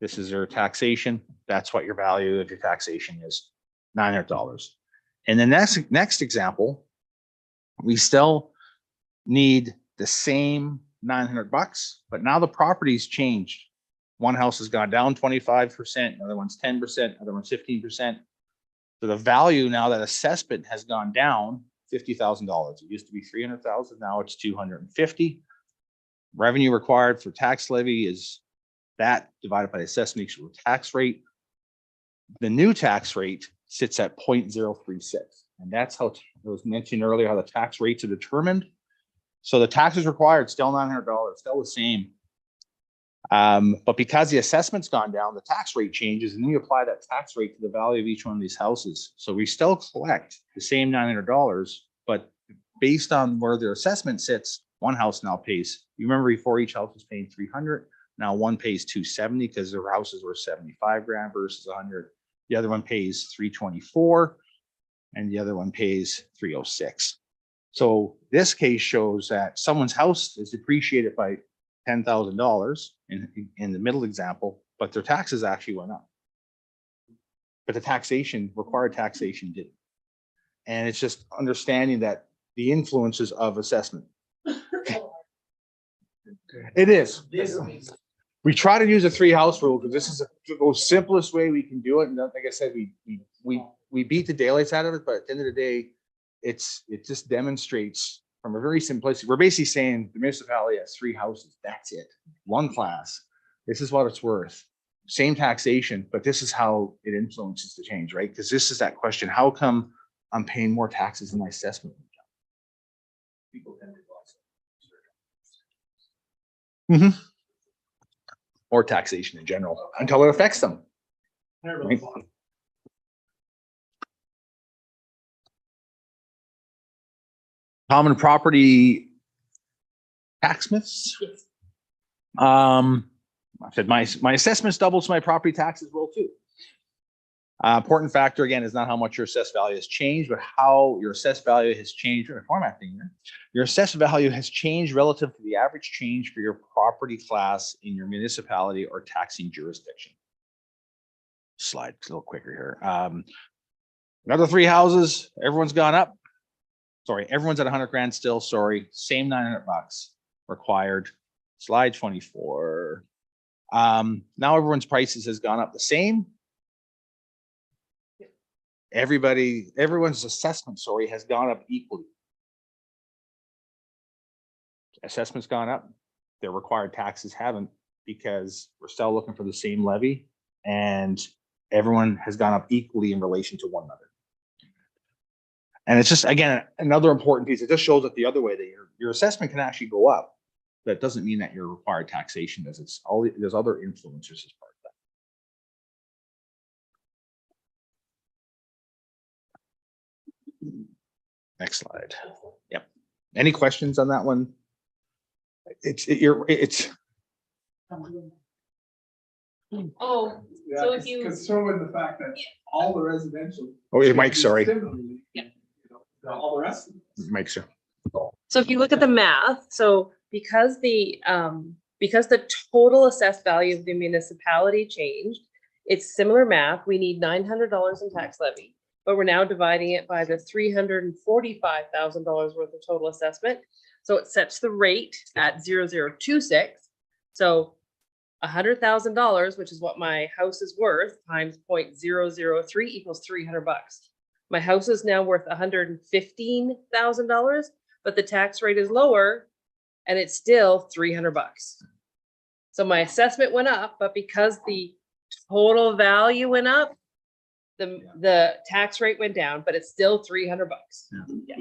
This is your taxation. That's what your value of your taxation is, $900. And the next example, we still need the same $900, but now the property's changed. One house has gone down 25%, another one's 10%, another one's 15%. So the value now, that assessment has gone down $50,000. It used to be 300,000, now it's 250. Revenue required for tax levy is that divided by the assessment equal tax rate. The new tax rate sits at 0.036. And that's how it was mentioned earlier, how the tax rates are determined. So the taxes required, still $900, still the same. But because the assessment's gone down, the tax rate changes, and then you apply that tax rate to the value of each one of these houses. So we still collect the same $900, but based on where their assessment sits, one house now pays. You remember before each house was paying 300. Now one pays 270 because their houses were 75 grand versus 100. The other one pays 324, and the other one pays 306. So this case shows that someone's house is depreciated by $10,000 in the middle example, but their taxes actually went up. But the taxation, required taxation didn't. And it's just understanding that the influences of assessment. It is. We try to use a 3-house rule because this is the most simplest way we can do it. And like I said, we beat the daylights out of it, but at the end of the day, it just demonstrates from a very simplistic. We're basically saying the municipality has 3 houses. That's it. One class. This is what it's worth. Same taxation, but this is how it influences the change, right? Because this is that question: how come I'm paying more taxes than my assessment? People tend to or taxation in general until it affects them. Right? Common property tax myths. I said my assessments doubles, my property taxes will too. Important factor again is not how much your assessed value has changed, but how your assessed value has changed. Format thing here. Your assessed value has changed relative to the average change for your property class in your municipality or taxing jurisdiction. Slide a little quicker here. Another 3 houses, everyone's gone up. Sorry, everyone's at 100 grand still. Sorry, same $900 required. Slide 24. Now everyone's prices has gone up the same. Everyone's assessment, sorry, has gone up equally. Assessment's gone up. Their required taxes haven't, because we're still looking for the same levy, and everyone has gone up equally in relation to one another. And it's just, again, another important piece. It just shows that the other way, that your assessment can actually go up. That doesn't mean that your required taxation does. It's all, there's other influencers as part of that. Next slide. Yep. Any questions on that one? It's Oh, so if you, Because throw in the fact that all the residential. Oh, yeah, Mike, sorry. Similarly, Yeah. All the rest. Mike, sir. so if you look at the math, so because the total assessed value of the municipality changed, it's similar math. We need $900 in tax levy, but we're now dividing it by the $345,000 worth of total assessment. So it sets the rate at 0.0026. So $100,000, which is what my house is worth, times 0.003 equals $300. My house is now worth $115,000, but the tax rate is lower, and it's still $300. So my assessment went up, but because the total value went up, the tax rate went down, but it's still $300. Yeah.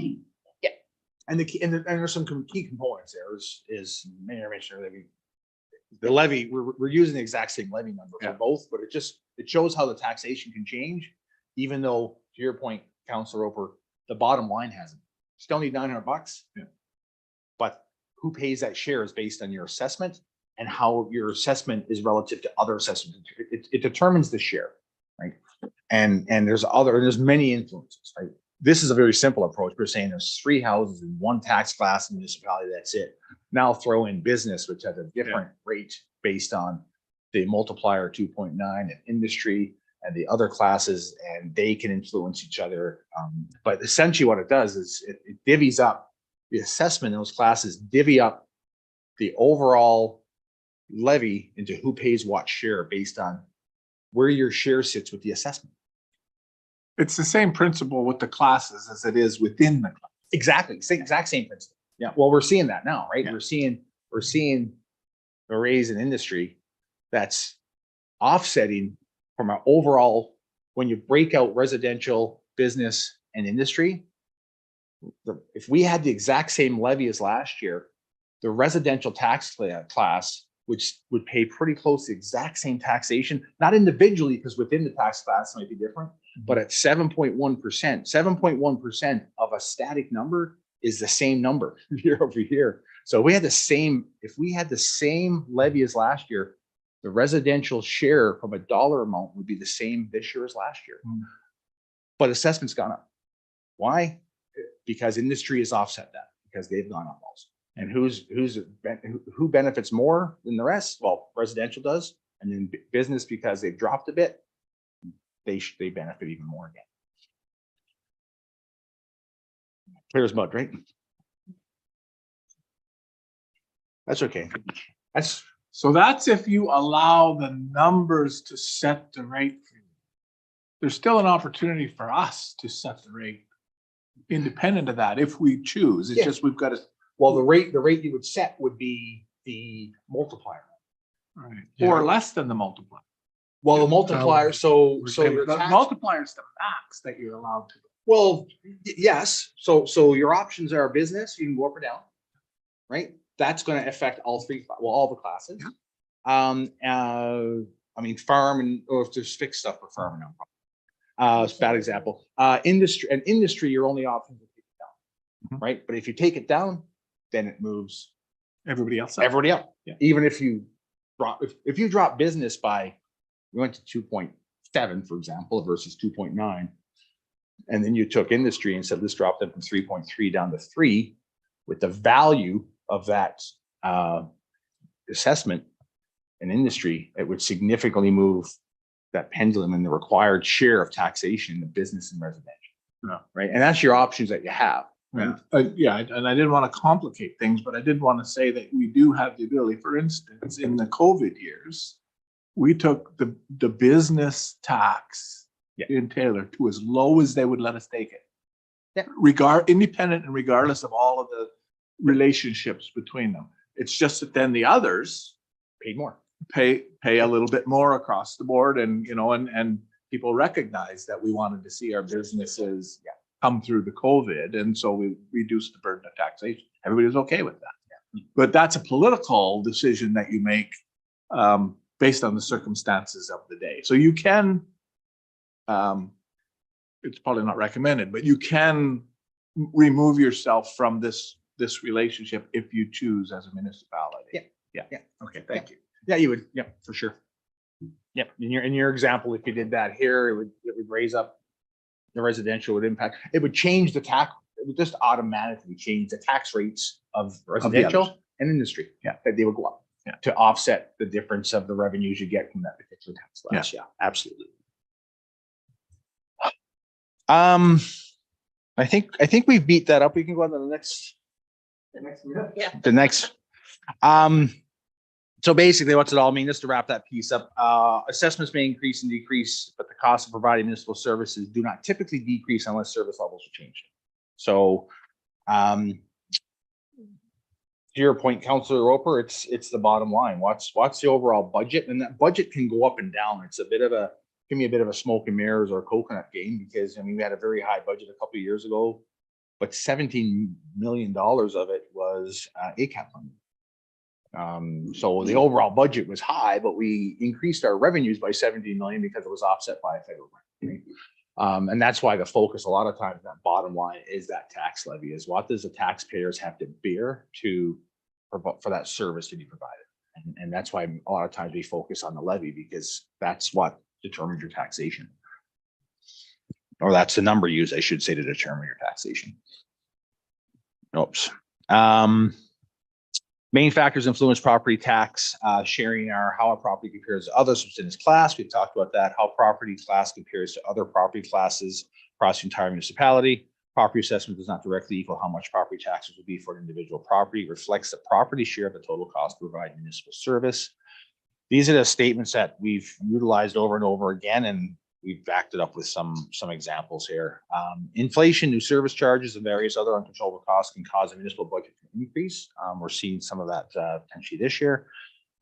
And there's some key components there. Is Mayor mentioned earlier, the levy, we're using the exact same levy number for both, but it shows how the taxation can change, even though, to your point, Councilor Roper, the bottom line hasn't. Still need $900. Yeah. But who pays that share is based on your assessment and how your assessment is relative to other assessments. It determines the share, right? And there's many influences, right? This is a very simple approach. We're saying there's 3 houses in one tax class in municipality. That's it. Now throw in business, which has a different rate based on the multiplier 2.9 in industry and the other classes, and they can influence each other. But essentially what it does is it divvies up the assessment in those classes, divvy up the overall levy into who pays what share based on where your share sits with the assessment. It's the same principle with the classes as it is within the class. Exactly, exact same principle. Yeah, well, we're seeing that now, right? Yeah. We're seeing a raise in industry that's offsetting from our overall, when you break out residential, business, and industry, if we had the exact same levy as last year, the residential tax class, which would pay pretty close to the exact same taxation, not individually, because within the tax class it might be different, but at 7.1%, 7.1% of a static number is the same number year over year. So if we had the same levy as last year, the residential share from a dollar amount would be the same this year as last year. But assessment's gone up. Why? Because industry has offset that, because they've gone up also. And who benefits more than the rest? Well, residential does, and then business, because they've dropped a bit, they benefit even more again. Clear as mud, right? That's okay. So that's if you allow the numbers to set the rate for you. There's still an opportunity for us to set the rate independent of that if we choose. It's Yeah. just we've got to. Well, the rate you would set would be the multiplier. Right. Yeah. Or less than the multiplier. Well, the multiplier, so your The tax, multiplier is the max that you're allowed to. well, yes. So your options are business, you can go up or down, right? That's going to affect all the classes. I mean, farm or if there's fixed stuff for farming, no problem. It's a bad example. Industry, your only option is to take it down, right? But if you take it down, then it moves Everybody else. up. everybody up. Yeah. Even if you if you drop business by, we went to 2.7, for example, versus 2.9, and then you took industry and said, let's drop them from 3.3 down to 3, with the value of that assessment in industry, it would significantly move that pendulum in the required share of taxation in the business and residential. Yeah. Right. And that's your options that you have. Yeah, yeah, and I didn't want to complicate things, but I did want to say that we do have the ability. For instance, in the COVID years, we took the business tax in Taylor to as low as they would let us take it. Yeah. Independent and regardless of all of the relationships between them. It's just that then the others Paid more. pay a little bit more across the board, and and people recognize that we wanted to see our businesses come through the COVID, and so we reduced the burden of taxation. Everybody was okay with that. But that's a political decision that you make based on the circumstances of the day. So you can, it's probably not recommended, but you can remove yourself from this relationship if you choose as a municipality. Yeah. Okay, thank you. Yeah, you would. Yeah, for sure. Yep. In your example, if you did that here, it would raise up the residential, would impact. It would change the tax. It would just automatically change the tax rates of residential others. and industry. Yeah. That they would go up to offset the difference of the revenues you get from that particular tax class. Yeah, absolutely. I think we've beat that up. We can go on to the next. Yeah. The next. So basically, what's it all mean? Just to wrap that piece up, assessments may increase and decrease, but the cost of providing municipal services do not typically decrease unless service levels are changed. So, to your point, Councillor Roper, it's the bottom line. What's the overall budget? And that budget can go up and down. It's give me a bit of a smoke and mirrors or coconut game, because I mean, we had a very high budget a couple of years ago, but $17 million of it was ACAP funding. So the overall budget was high, but we increased our revenues by 17 million because it was offset by a federal grant. Right? And that's why the focus a lot of times, that bottom line, is that tax levy, is what does the taxpayers have to bear for that service to be provided. And that's why a lot of times we focus on the levy, because that's what determines your taxation. Or that's the number used, I should say, to determine your taxation. Oops. Main factors influence property tax sharing are how a property compares to others within its class. We've talked about that. How property class compares to other property classes across the entire municipality. Property assessment does not directly equal how much property taxes will be for an individual property. It reflects the property share of the total cost to provide municipal service. These are the statements that we've utilized over and over again, and we've backed it up with some examples here. Inflation, new service charges, and various other uncontrollable costs can cause a municipal budget to increase. We're seeing some of that potentially this year.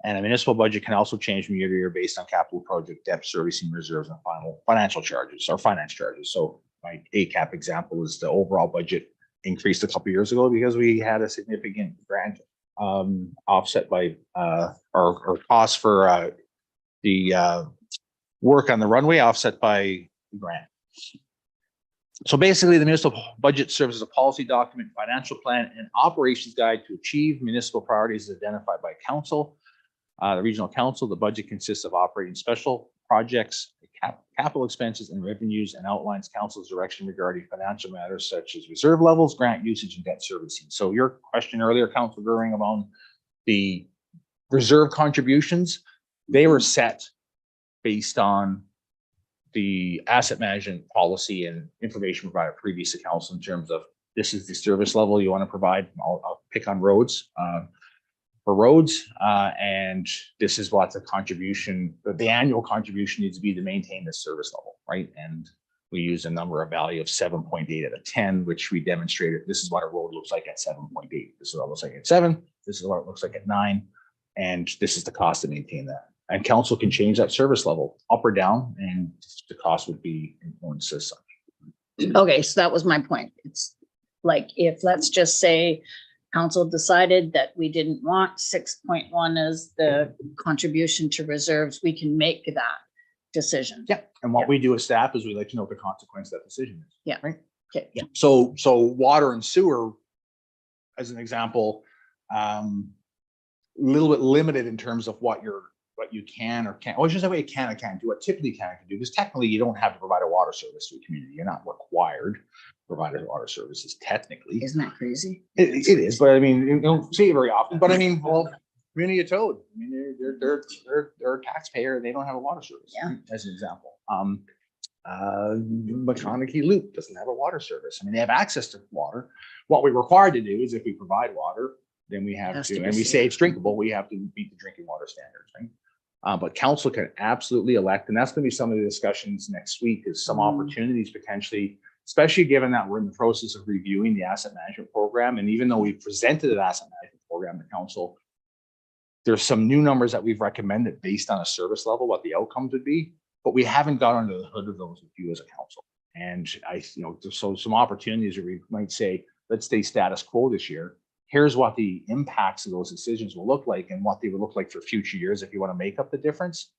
And a municipal budget can also change from year to year based on capital project debt servicing reserves and final financial charges or finance charges. So my ACAP example is the overall budget increased a couple of years ago because we had a significant grant offset by our costs for the work on the runway offset by the grant. So basically, the municipal budget serves as a policy document, financial plan, and operations guide to achieve municipal priorities identified by council. The regional council, the budget consists of operating special projects, capital expenses, and revenues, and outlines council's direction regarding financial matters such as reserve levels, grant usage, and debt servicing. So your question earlier, Councilor Goering, about the reserve contributions, they were set based on the asset management policy and information provided previous to council in terms of this is the service level you want to provide. I'll pick on roads. For roads, and this is what the contribution, the annual contribution needs to be to maintain this service level, right? And we use a number of value of 7.8 out of 10, which we demonstrated. This is what a road looks like at 7.8. This is what it looks like at 7. This is what it looks like at 9. And this is the cost to maintain that. And council can change that service level up or down, and the cost would be influenced as such. Okay, so that was my point. It's like, if let's just say council decided that we didn't want 6.1 as the contribution to reserves, we can make that decision. Yeah. And what we do as staff is we let you know what the consequence of that decision is. Yeah. Right. Okay, yeah. So water and sewer, as an example, a little bit limited in terms of what you can or can't. Well, it's just the way you can or can't do. What typically can do, because technically you don't have to provide a water service to a community. You're not required to provide a water services technically. Isn't that crazy? It is, but I mean, you don't see it very often. But I mean, well, community of Toad. I mean, they're a taxpayer. They don't have a water service. Yeah. As an example, McConaughey Loop doesn't have a water service. I mean, they have access to water. What we're required to do is, if we provide water, then we have to, and we say it's drinkable, we have to meet the drinking water standards, right? But council can absolutely elect, and that's going to be some of the discussions next week, is some opportunities potentially, especially given that we're in the process of reviewing the asset management program. And even though we've presented an asset management program to council, there's some new numbers that we've recommended based on a service level, what the outcomes would be, but we haven't got under the hood of those with you as a council. And so some opportunities where we might say, let's stay status quo this year. Here's what the impacts of those decisions will look like and what they will look like for future years if you want to make up the difference.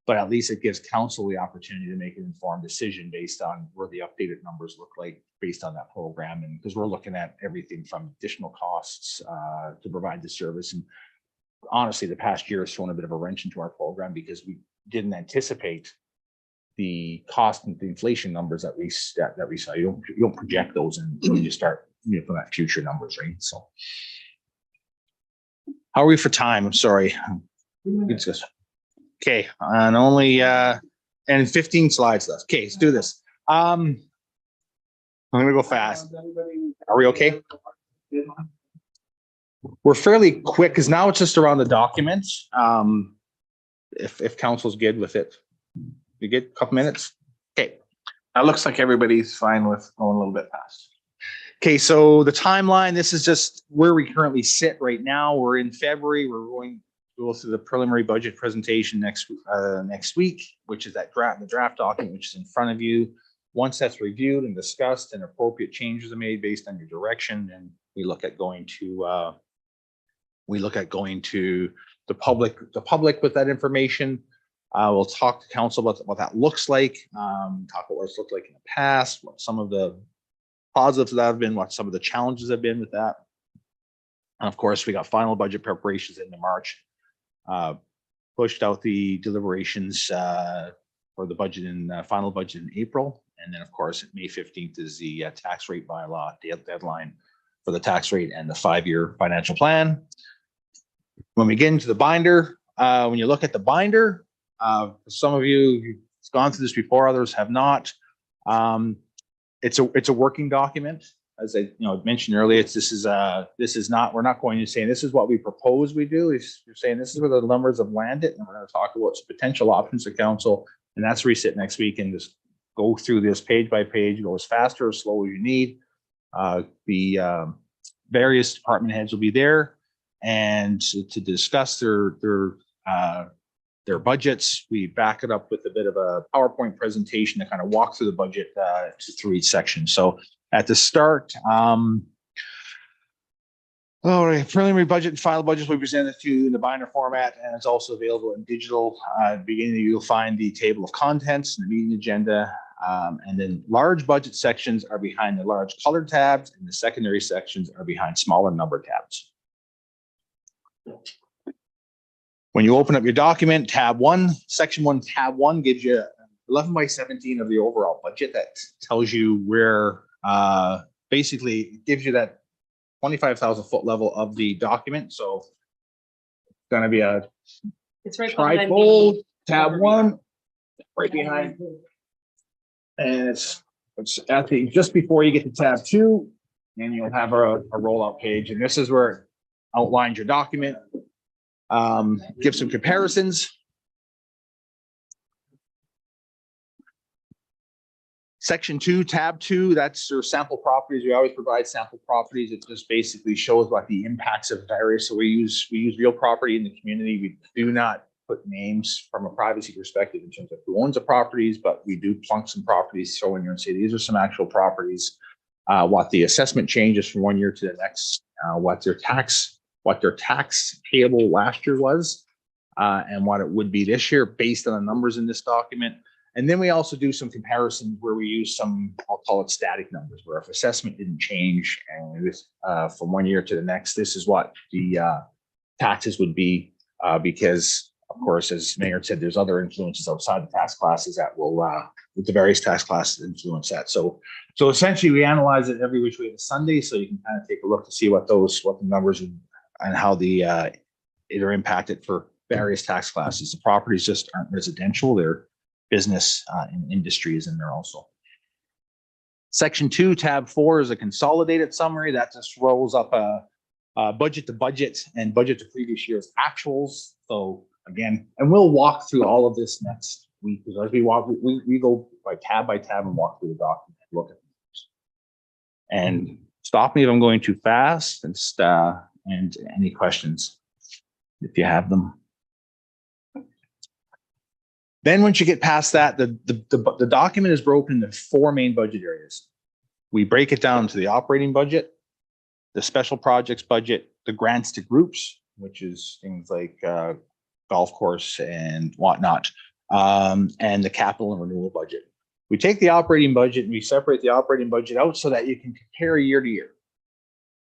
But at least it gives council the opportunity to make an informed decision based on where the updated numbers look like based on that program. And because we're looking at everything from additional costs to provide the service. And honestly, the past year has thrown a bit of a wrench into our program because we didn't anticipate the cost and the inflation numbers that we saw. You don't project those until you start from that future numbers, right? So how are we for time? I'm sorry. It's just okay, and only and 15 slides left. Okay, let's do this. I'm gonna go fast. Are we okay? We're fairly quick because now it's just around the documents. If council's good with it, you get a couple minutes. Okay. It looks like everybody's fine with going a little bit fast. Okay, so the timeline, this is just where we currently sit right now. We're in February. We're going to go through the preliminary budget presentation next week, which is the draft document, which is in front of you. Once that's reviewed and discussed and appropriate changes are made based on your direction, then we look at going to the public with that information. We'll talk to council about what that looks like, talk about what it's looked like in the past, what some of the positives that have been, what some of the challenges have been with that. And of course, we got final budget preparations into March, pushed out the deliberations for the budget and final budget in April. And then of course, May 15th is the tax rate bylaw deadline for the tax rate and the 5-year financial plan. When we get into the binder, when you look at the binder, some of you, you've gone through this before, others have not. It's a working document. As I mentioned earlier, this is not, we're not going to say this is what we propose we do. You're saying this is where the numbers have landed, and we're going to talk about some potential options to council. And that's where we sit next week and just go through this page by page, go as fast or as slow as you need. The various department heads will be there, and to discuss their budgets. We back it up with a bit of a PowerPoint presentation to kind of walk through the budget through each section. So at the start, preliminary budget and final budgets will be presented to you in the binder format, and it's also available in digital. At the beginning, you'll find the table of contents, the meeting agenda, and then large budget sections are behind the large colored tabs, and the secondary sections are behind smaller number tabs. When you open up your document, tab 1, section 1, tab 1 gives you 11 by 17 of the overall budget. That tells you where, basically it gives you that 25,000 foot level of the document. So it's going to be a It's right behind trifold, the tab 1, right behind. And it's at the, just before you get to tab 2, and you'll have a rollout page. And this is where it outlines your document. Give some comparisons. Section 2, tab 2, that's your sample properties. We always provide sample properties. It just basically shows what the impacts of various. So we use real property in the community. We do not put names from a privacy perspective in terms of who owns the properties, but we do plunk some properties showing you and say these are some actual properties. What the assessment changes from one year to the next, what their tax payable last year was, and what it would be this year based on the numbers in this document. And then we also do some comparisons where we use some, I'll call it static numbers, where if assessment didn't change and this from one year to the next, this is what the taxes would be, because of course, as Mayor said, there's other influences outside the tax classes that will, with the various tax classes influence that. So essentially we analyze it every which way to Sunday, so you can kind of take a look to see what the numbers and how the it are impacted for various tax classes. The properties just aren't residential; they're business and industry is in there also. Section 2, tab 4 is a consolidated summary that just rolls up a budget to budget and budget to previous year's actuals. So again, and we'll walk through all of this next week because as we walk, we go by tab and walk through the document, look at things. And stop me if I'm going too fast, and any questions if you have them. Then once you get past that, the document is broken into 4 main budget areas. We break it down to the operating budget, the special projects budget, the grants to groups, which is things like golf course and whatnot, and the capital and renewal budget. We take the operating budget and we separate the operating budget out so that you can compare year to year,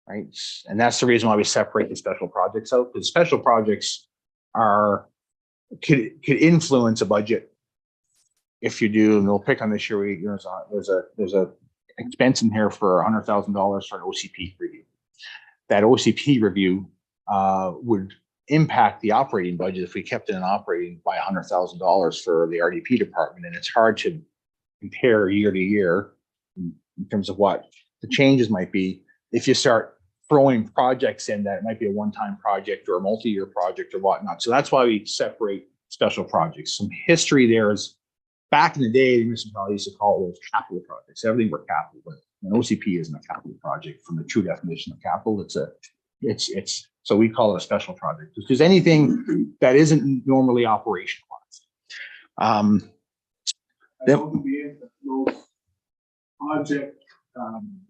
right? And that's the reason why we separate the special projects out, because special projects could influence a budget if you do. And we'll pick on this year. There's a expense in here for $100,000 for an OCP review. That OCP review would impact the operating budget if we kept it in operating by $100,000 for the RDP department. And it's hard to compare year to year in terms of what the changes might be if you start throwing projects in that it might be a one-time project or a multi-year project or whatnot. So that's why we separate special projects. Some history there is back in the day, the municipality used to call those capital projects. Everything were capital, but an OCP isn't a capital project from the true definition of capital. So we call it a special project because anything that isn't normally operationalized.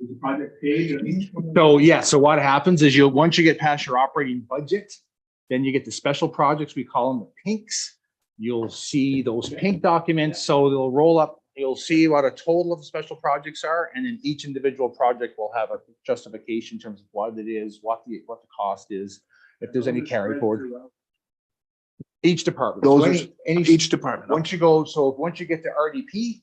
The project page. So yeah, so what happens is once you get past your operating budget, then you get the special projects. We call them the pinks. You'll see those pink documents. So they'll roll up. You'll see what a total of the special projects are, and then each individual project will have a justification in terms of what it is, what the cost is, if there's any carry forward. Each department. Each department. Once you get to RDP,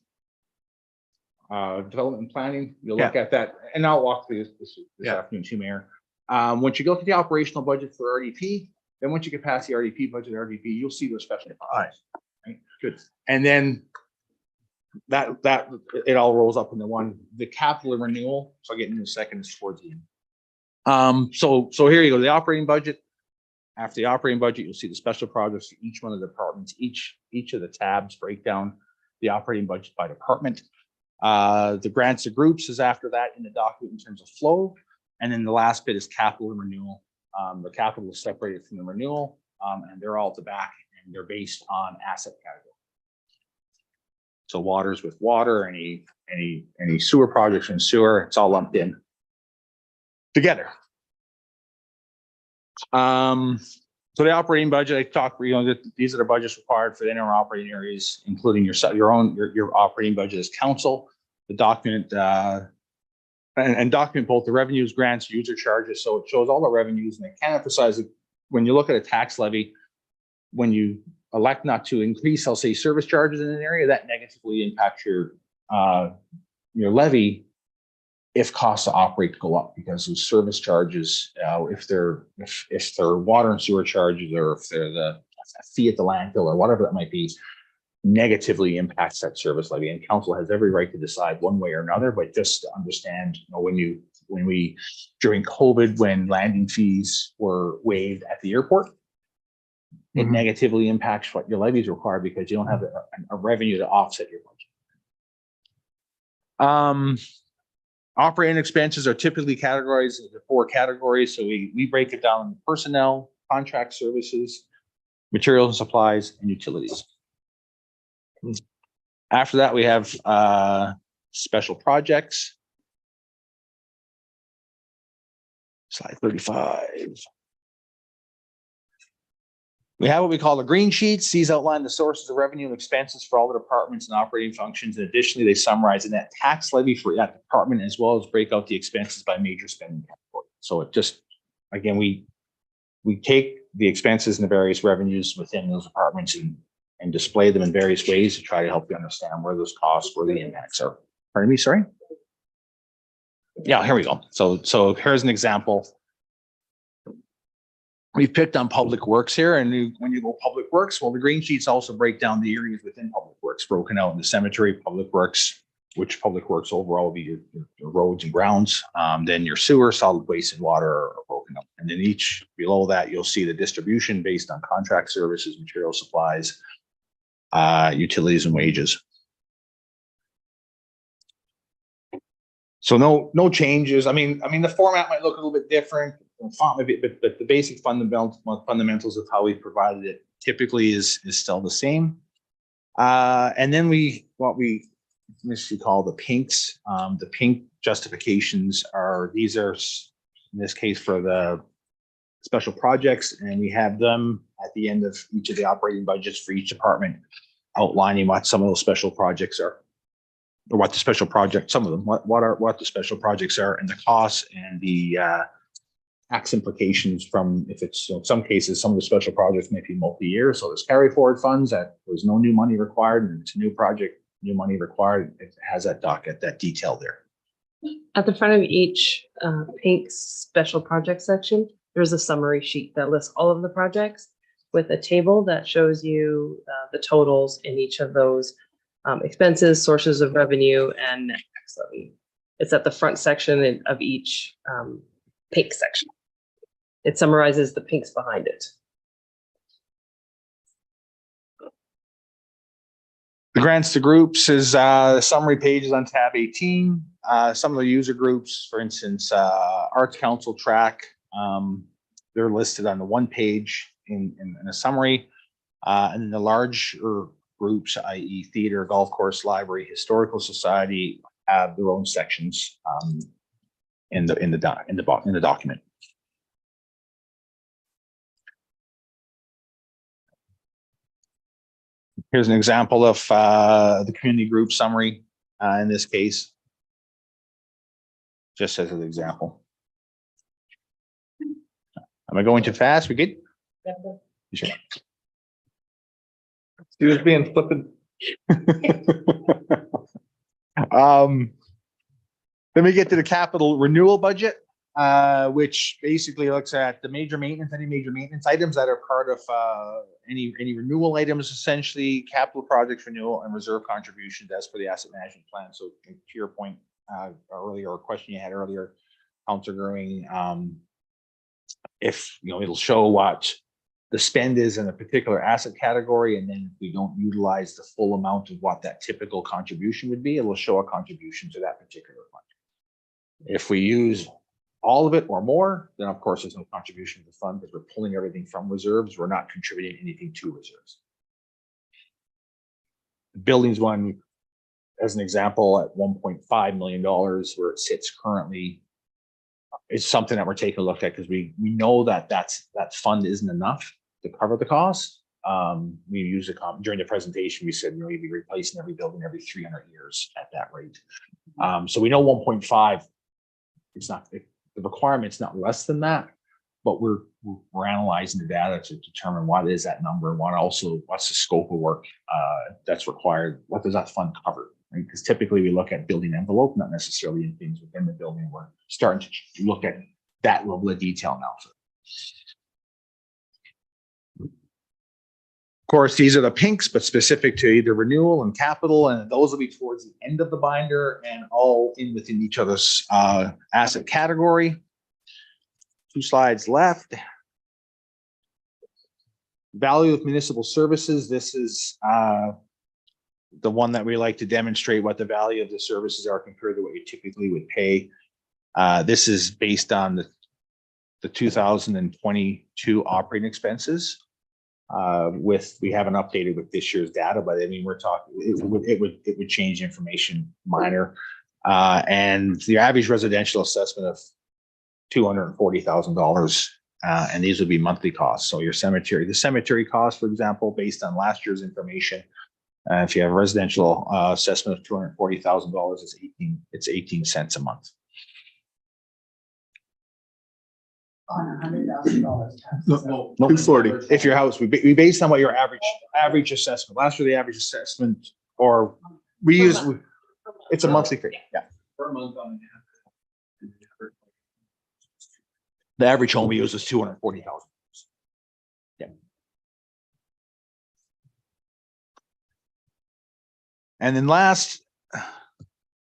development and planning, you'll look at that, and I'll walk through this afternoon too, Mayor. Once you go to the operational budget for RDP, Then once you get past the RDP budget, RDP, you'll see those special projects. Right? Good. And then that it all rolls up into one. The capital and renewal. So I'll get into a second. Is towards the end. So here you go. The operating budget. After the operating budget, you'll see the special projects for each one of the departments. Each of the tabs break down the operating budget by department. The grants to groups is after that in the document in terms of flow. And then the last bit is capital and renewal. The capital is separated from the renewal, and they're all at the back, and they're based on asset category. So waters with water, any sewer projects in sewer, it's all lumped in together. So the operating budget, I talked, these are the budgets required for the interim operating areas, including your operating budget as council. The document and document both the revenues, grants, user charges. So it shows all the revenues, and I can emphasize that when you look at a tax levy, when you elect not to increase, I'll say, service charges in an area, that negatively impacts your levy if costs to operate go up, because those service charges, if they're water and sewer charges, or if they're the fee at the landfill or whatever that might be, negatively impacts that service levy. And council has every right to decide one way or another, but just to understand, when we during COVID, when landing fees were waived at the airport, it negatively impacts what your levies require, because you don't have a revenue to offset your budget. Operating expenses are typically categorized into 4 categories. So we break it down into personnel, contract services, materials and supplies, and utilities. After that, we have special projects. Slide 35. We have what we call the green sheets. These outline the sources of revenue and expenses for all the departments and operating functions. And additionally, they summarize the net tax levy for that department, as well as break out the expenses by major spending category. So it just, again, we take the expenses and the various revenues within those departments and display them in various ways to try to help you understand where those costs, where the impacts are. Pardon me, sorry? Yeah, here we go. So here's an example. We've picked on public works here, and when you go public works, well, the green sheets also break down the areas within public works, broken out in the cemetery, public works, which public works overall will be your roads and grounds. Then your sewer, solid waste, and water are broken up. And then each below that, you'll see the distribution based on contract services, material supplies, utilities, and wages. So no changes. I mean, the format might look a little bit different, font maybe, but the basic fundamentals of how we provided it typically is still the same. And then what we initially call the pinks. The pink justifications these are in this case for the special projects, and we have them at the end of each of the operating budgets for each department, outlining what some of those special projects are, or what the special project, some of them, what the special projects are, and the costs and the tax implications from, if it's, in some cases, some of the special projects may be multi-year. So there's carry forward funds that there's no new money required, and it's a new project, new money required. It has that docket, that detail there. At the front of each pink special project section, there's a summary sheet that lists all of the projects with a table that shows you the totals in each of those expenses, sources of revenue, and net tax levy. It's at the front section of each pink section. It summarizes the pinks behind it. The grants to groups is the summary pages on tab 18. Some of the user groups, for instance, Arts Council track, they're listed on the one page in a summary. And then the larger groups, i.e. theater, golf course, library, historical society, have their own sections in the document. Here's an example of the community group summary in this case, just as an example. Am I going too fast? We good? Sure. He was being flippant. Then we get to the capital renewal budget. which basically looks at the major maintenance, any major maintenance items that are part of any renewal items, essentially capital projects renewal and reserve contributions as per the asset management plan. So to your point earlier, or question you had earlier, Councilor Growing, if it'll show what the spend is in a particular asset category, and then if we don't utilize the full amount of what that typical contribution would be, it will show a contribution to that particular fund. If we use all of it or more, then of course there's no contribution to the fund because we're pulling everything from reserves. We're not contributing anything to reserves. The buildings one, as an example, at $1.5 million where it sits currently, is something that we're taking a look at because we know that that fund isn't enough to cover the cost. We use it during the presentation. We said you'd be replacing every building every 300 years at that rate. So we know 1.5. It's not the requirement's not less than that, but we're analyzing the data to determine what is that number and what's the scope of work that's required. What does that fund cover? Right? Because typically we look at building envelope, not necessarily in things within the building. We're starting to look at that level of detail now. Of course, these are the pinks, but specific to either renewal and capital, and those will be towards the end of the binder and all within each other's asset category. 2 slides left. Value of municipal services. This is the one that we like to demonstrate what the value of the services are compared to what you typically would pay. This is based on the 2022 operating expenses. We haven't updated with this year's data, but I mean, we're talking, it would change information minor. And the average residential assessment of $240,000. And these would be monthly costs. So the cemetery cost, for example, based on last year's information, if you have a residential assessment of $240,000, it's 18 cents a month. On $100,000. No, 240. If your house, we based on what your average assessment. Last year, the average assessment, or we use, it's a monthly fee. Yeah. Per month on The average home we use is $240,000. Yeah. And then last, to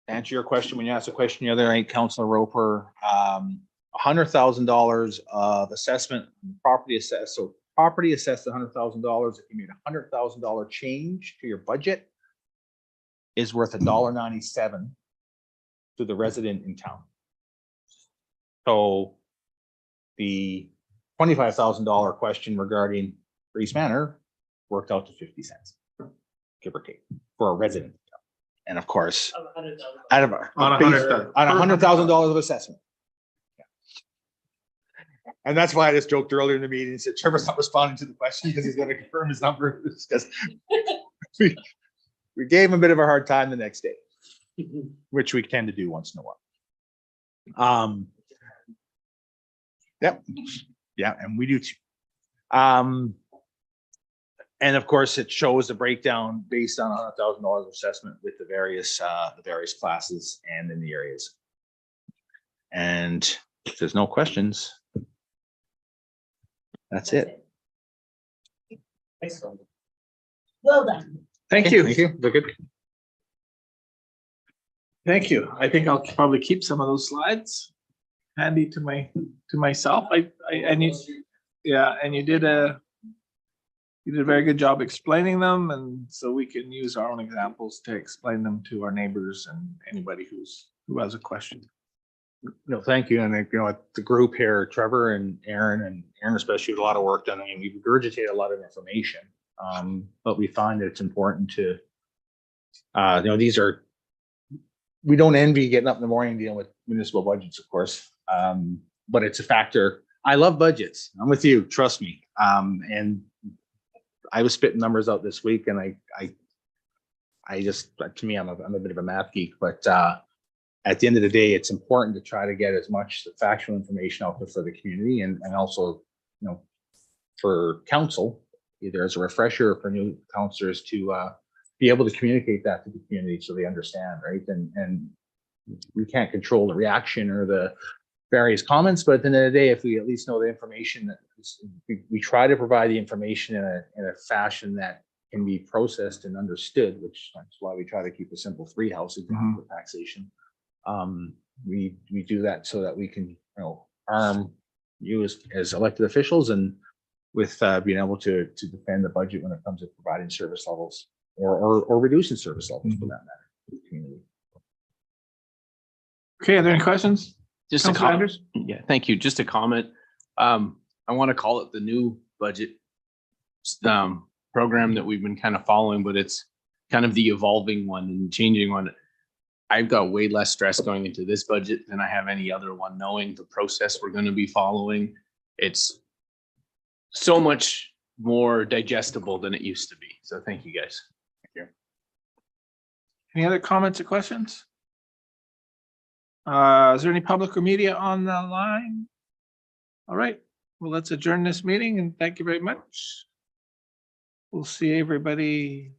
answer your question, when you asked a question the other night, Councilor Roper, $100,000 of assessment, property assessed. So property assessed $100,000. If you made $100,000 change to your budget, is worth $1.97 to the resident in town. So the $25,000 question regarding Grace Manor worked out to 50 cents, give or take, for a resident. And of course, out of on $100,000 of assessment. Yeah. And that's why I just joked earlier in the meeting and said Trevor's not responding to the question because he's going to confirm his number. Because we gave him a bit of a hard time the next day, which we tend to do once in a while. Yep. Yeah, and we do too. And of course, it shows the breakdown based on $100,000 assessment with the various classes and in the areas. And if there's no questions, that's it. Well done. Thank you. Thank you. They're good. Thank you. I think I'll probably keep some of those slides handy to myself. And you did a very good job explaining them, and so we can use our own examples to explain them to our neighbors and anybody who has a question. No, thank you. And the group here, Trevor and Aaron especially, did a lot of work done. I mean, we regurgitated a lot of information, but we find that it's important to, we don't envy getting up in the morning dealing with municipal budgets, of course, but it's a factor. I love budgets. I'm with you. Trust me. And I was spitting numbers out this week, and I just, to me, I'm a bit of a math geek, but at the end of the day, it's important to try to get as much factual information out there for the community and also, for council, either as a refresher or for new councilors to be able to communicate that to the community so they understand, right? And we can't control the reaction or the various comments, but at the end of the day, if we at least know the information that we try to provide the information in a fashion that can be processed and understood, which that's why we try to keep a simple 3-house example for taxation. We do that so that we can, arm you as elected officials and with being able to defend the budget when it comes to providing service levels or reducing service levels for that matter to the community. Okay, are there any questions? Just a Councilor comment. Anders? Yeah, thank you. Just a comment. I want to call it the new budget program that we've been kind of following, but it's kind of the evolving one and changing one. I've got way less stress going into this budget than I have any other one, knowing the process we're going to be following. It's so much more digestible than it used to be. So thank you guys. Any other comments or questions? Is there any public or media on the line? All right, well, let's adjourn this meeting and thank you very much. We'll see everybody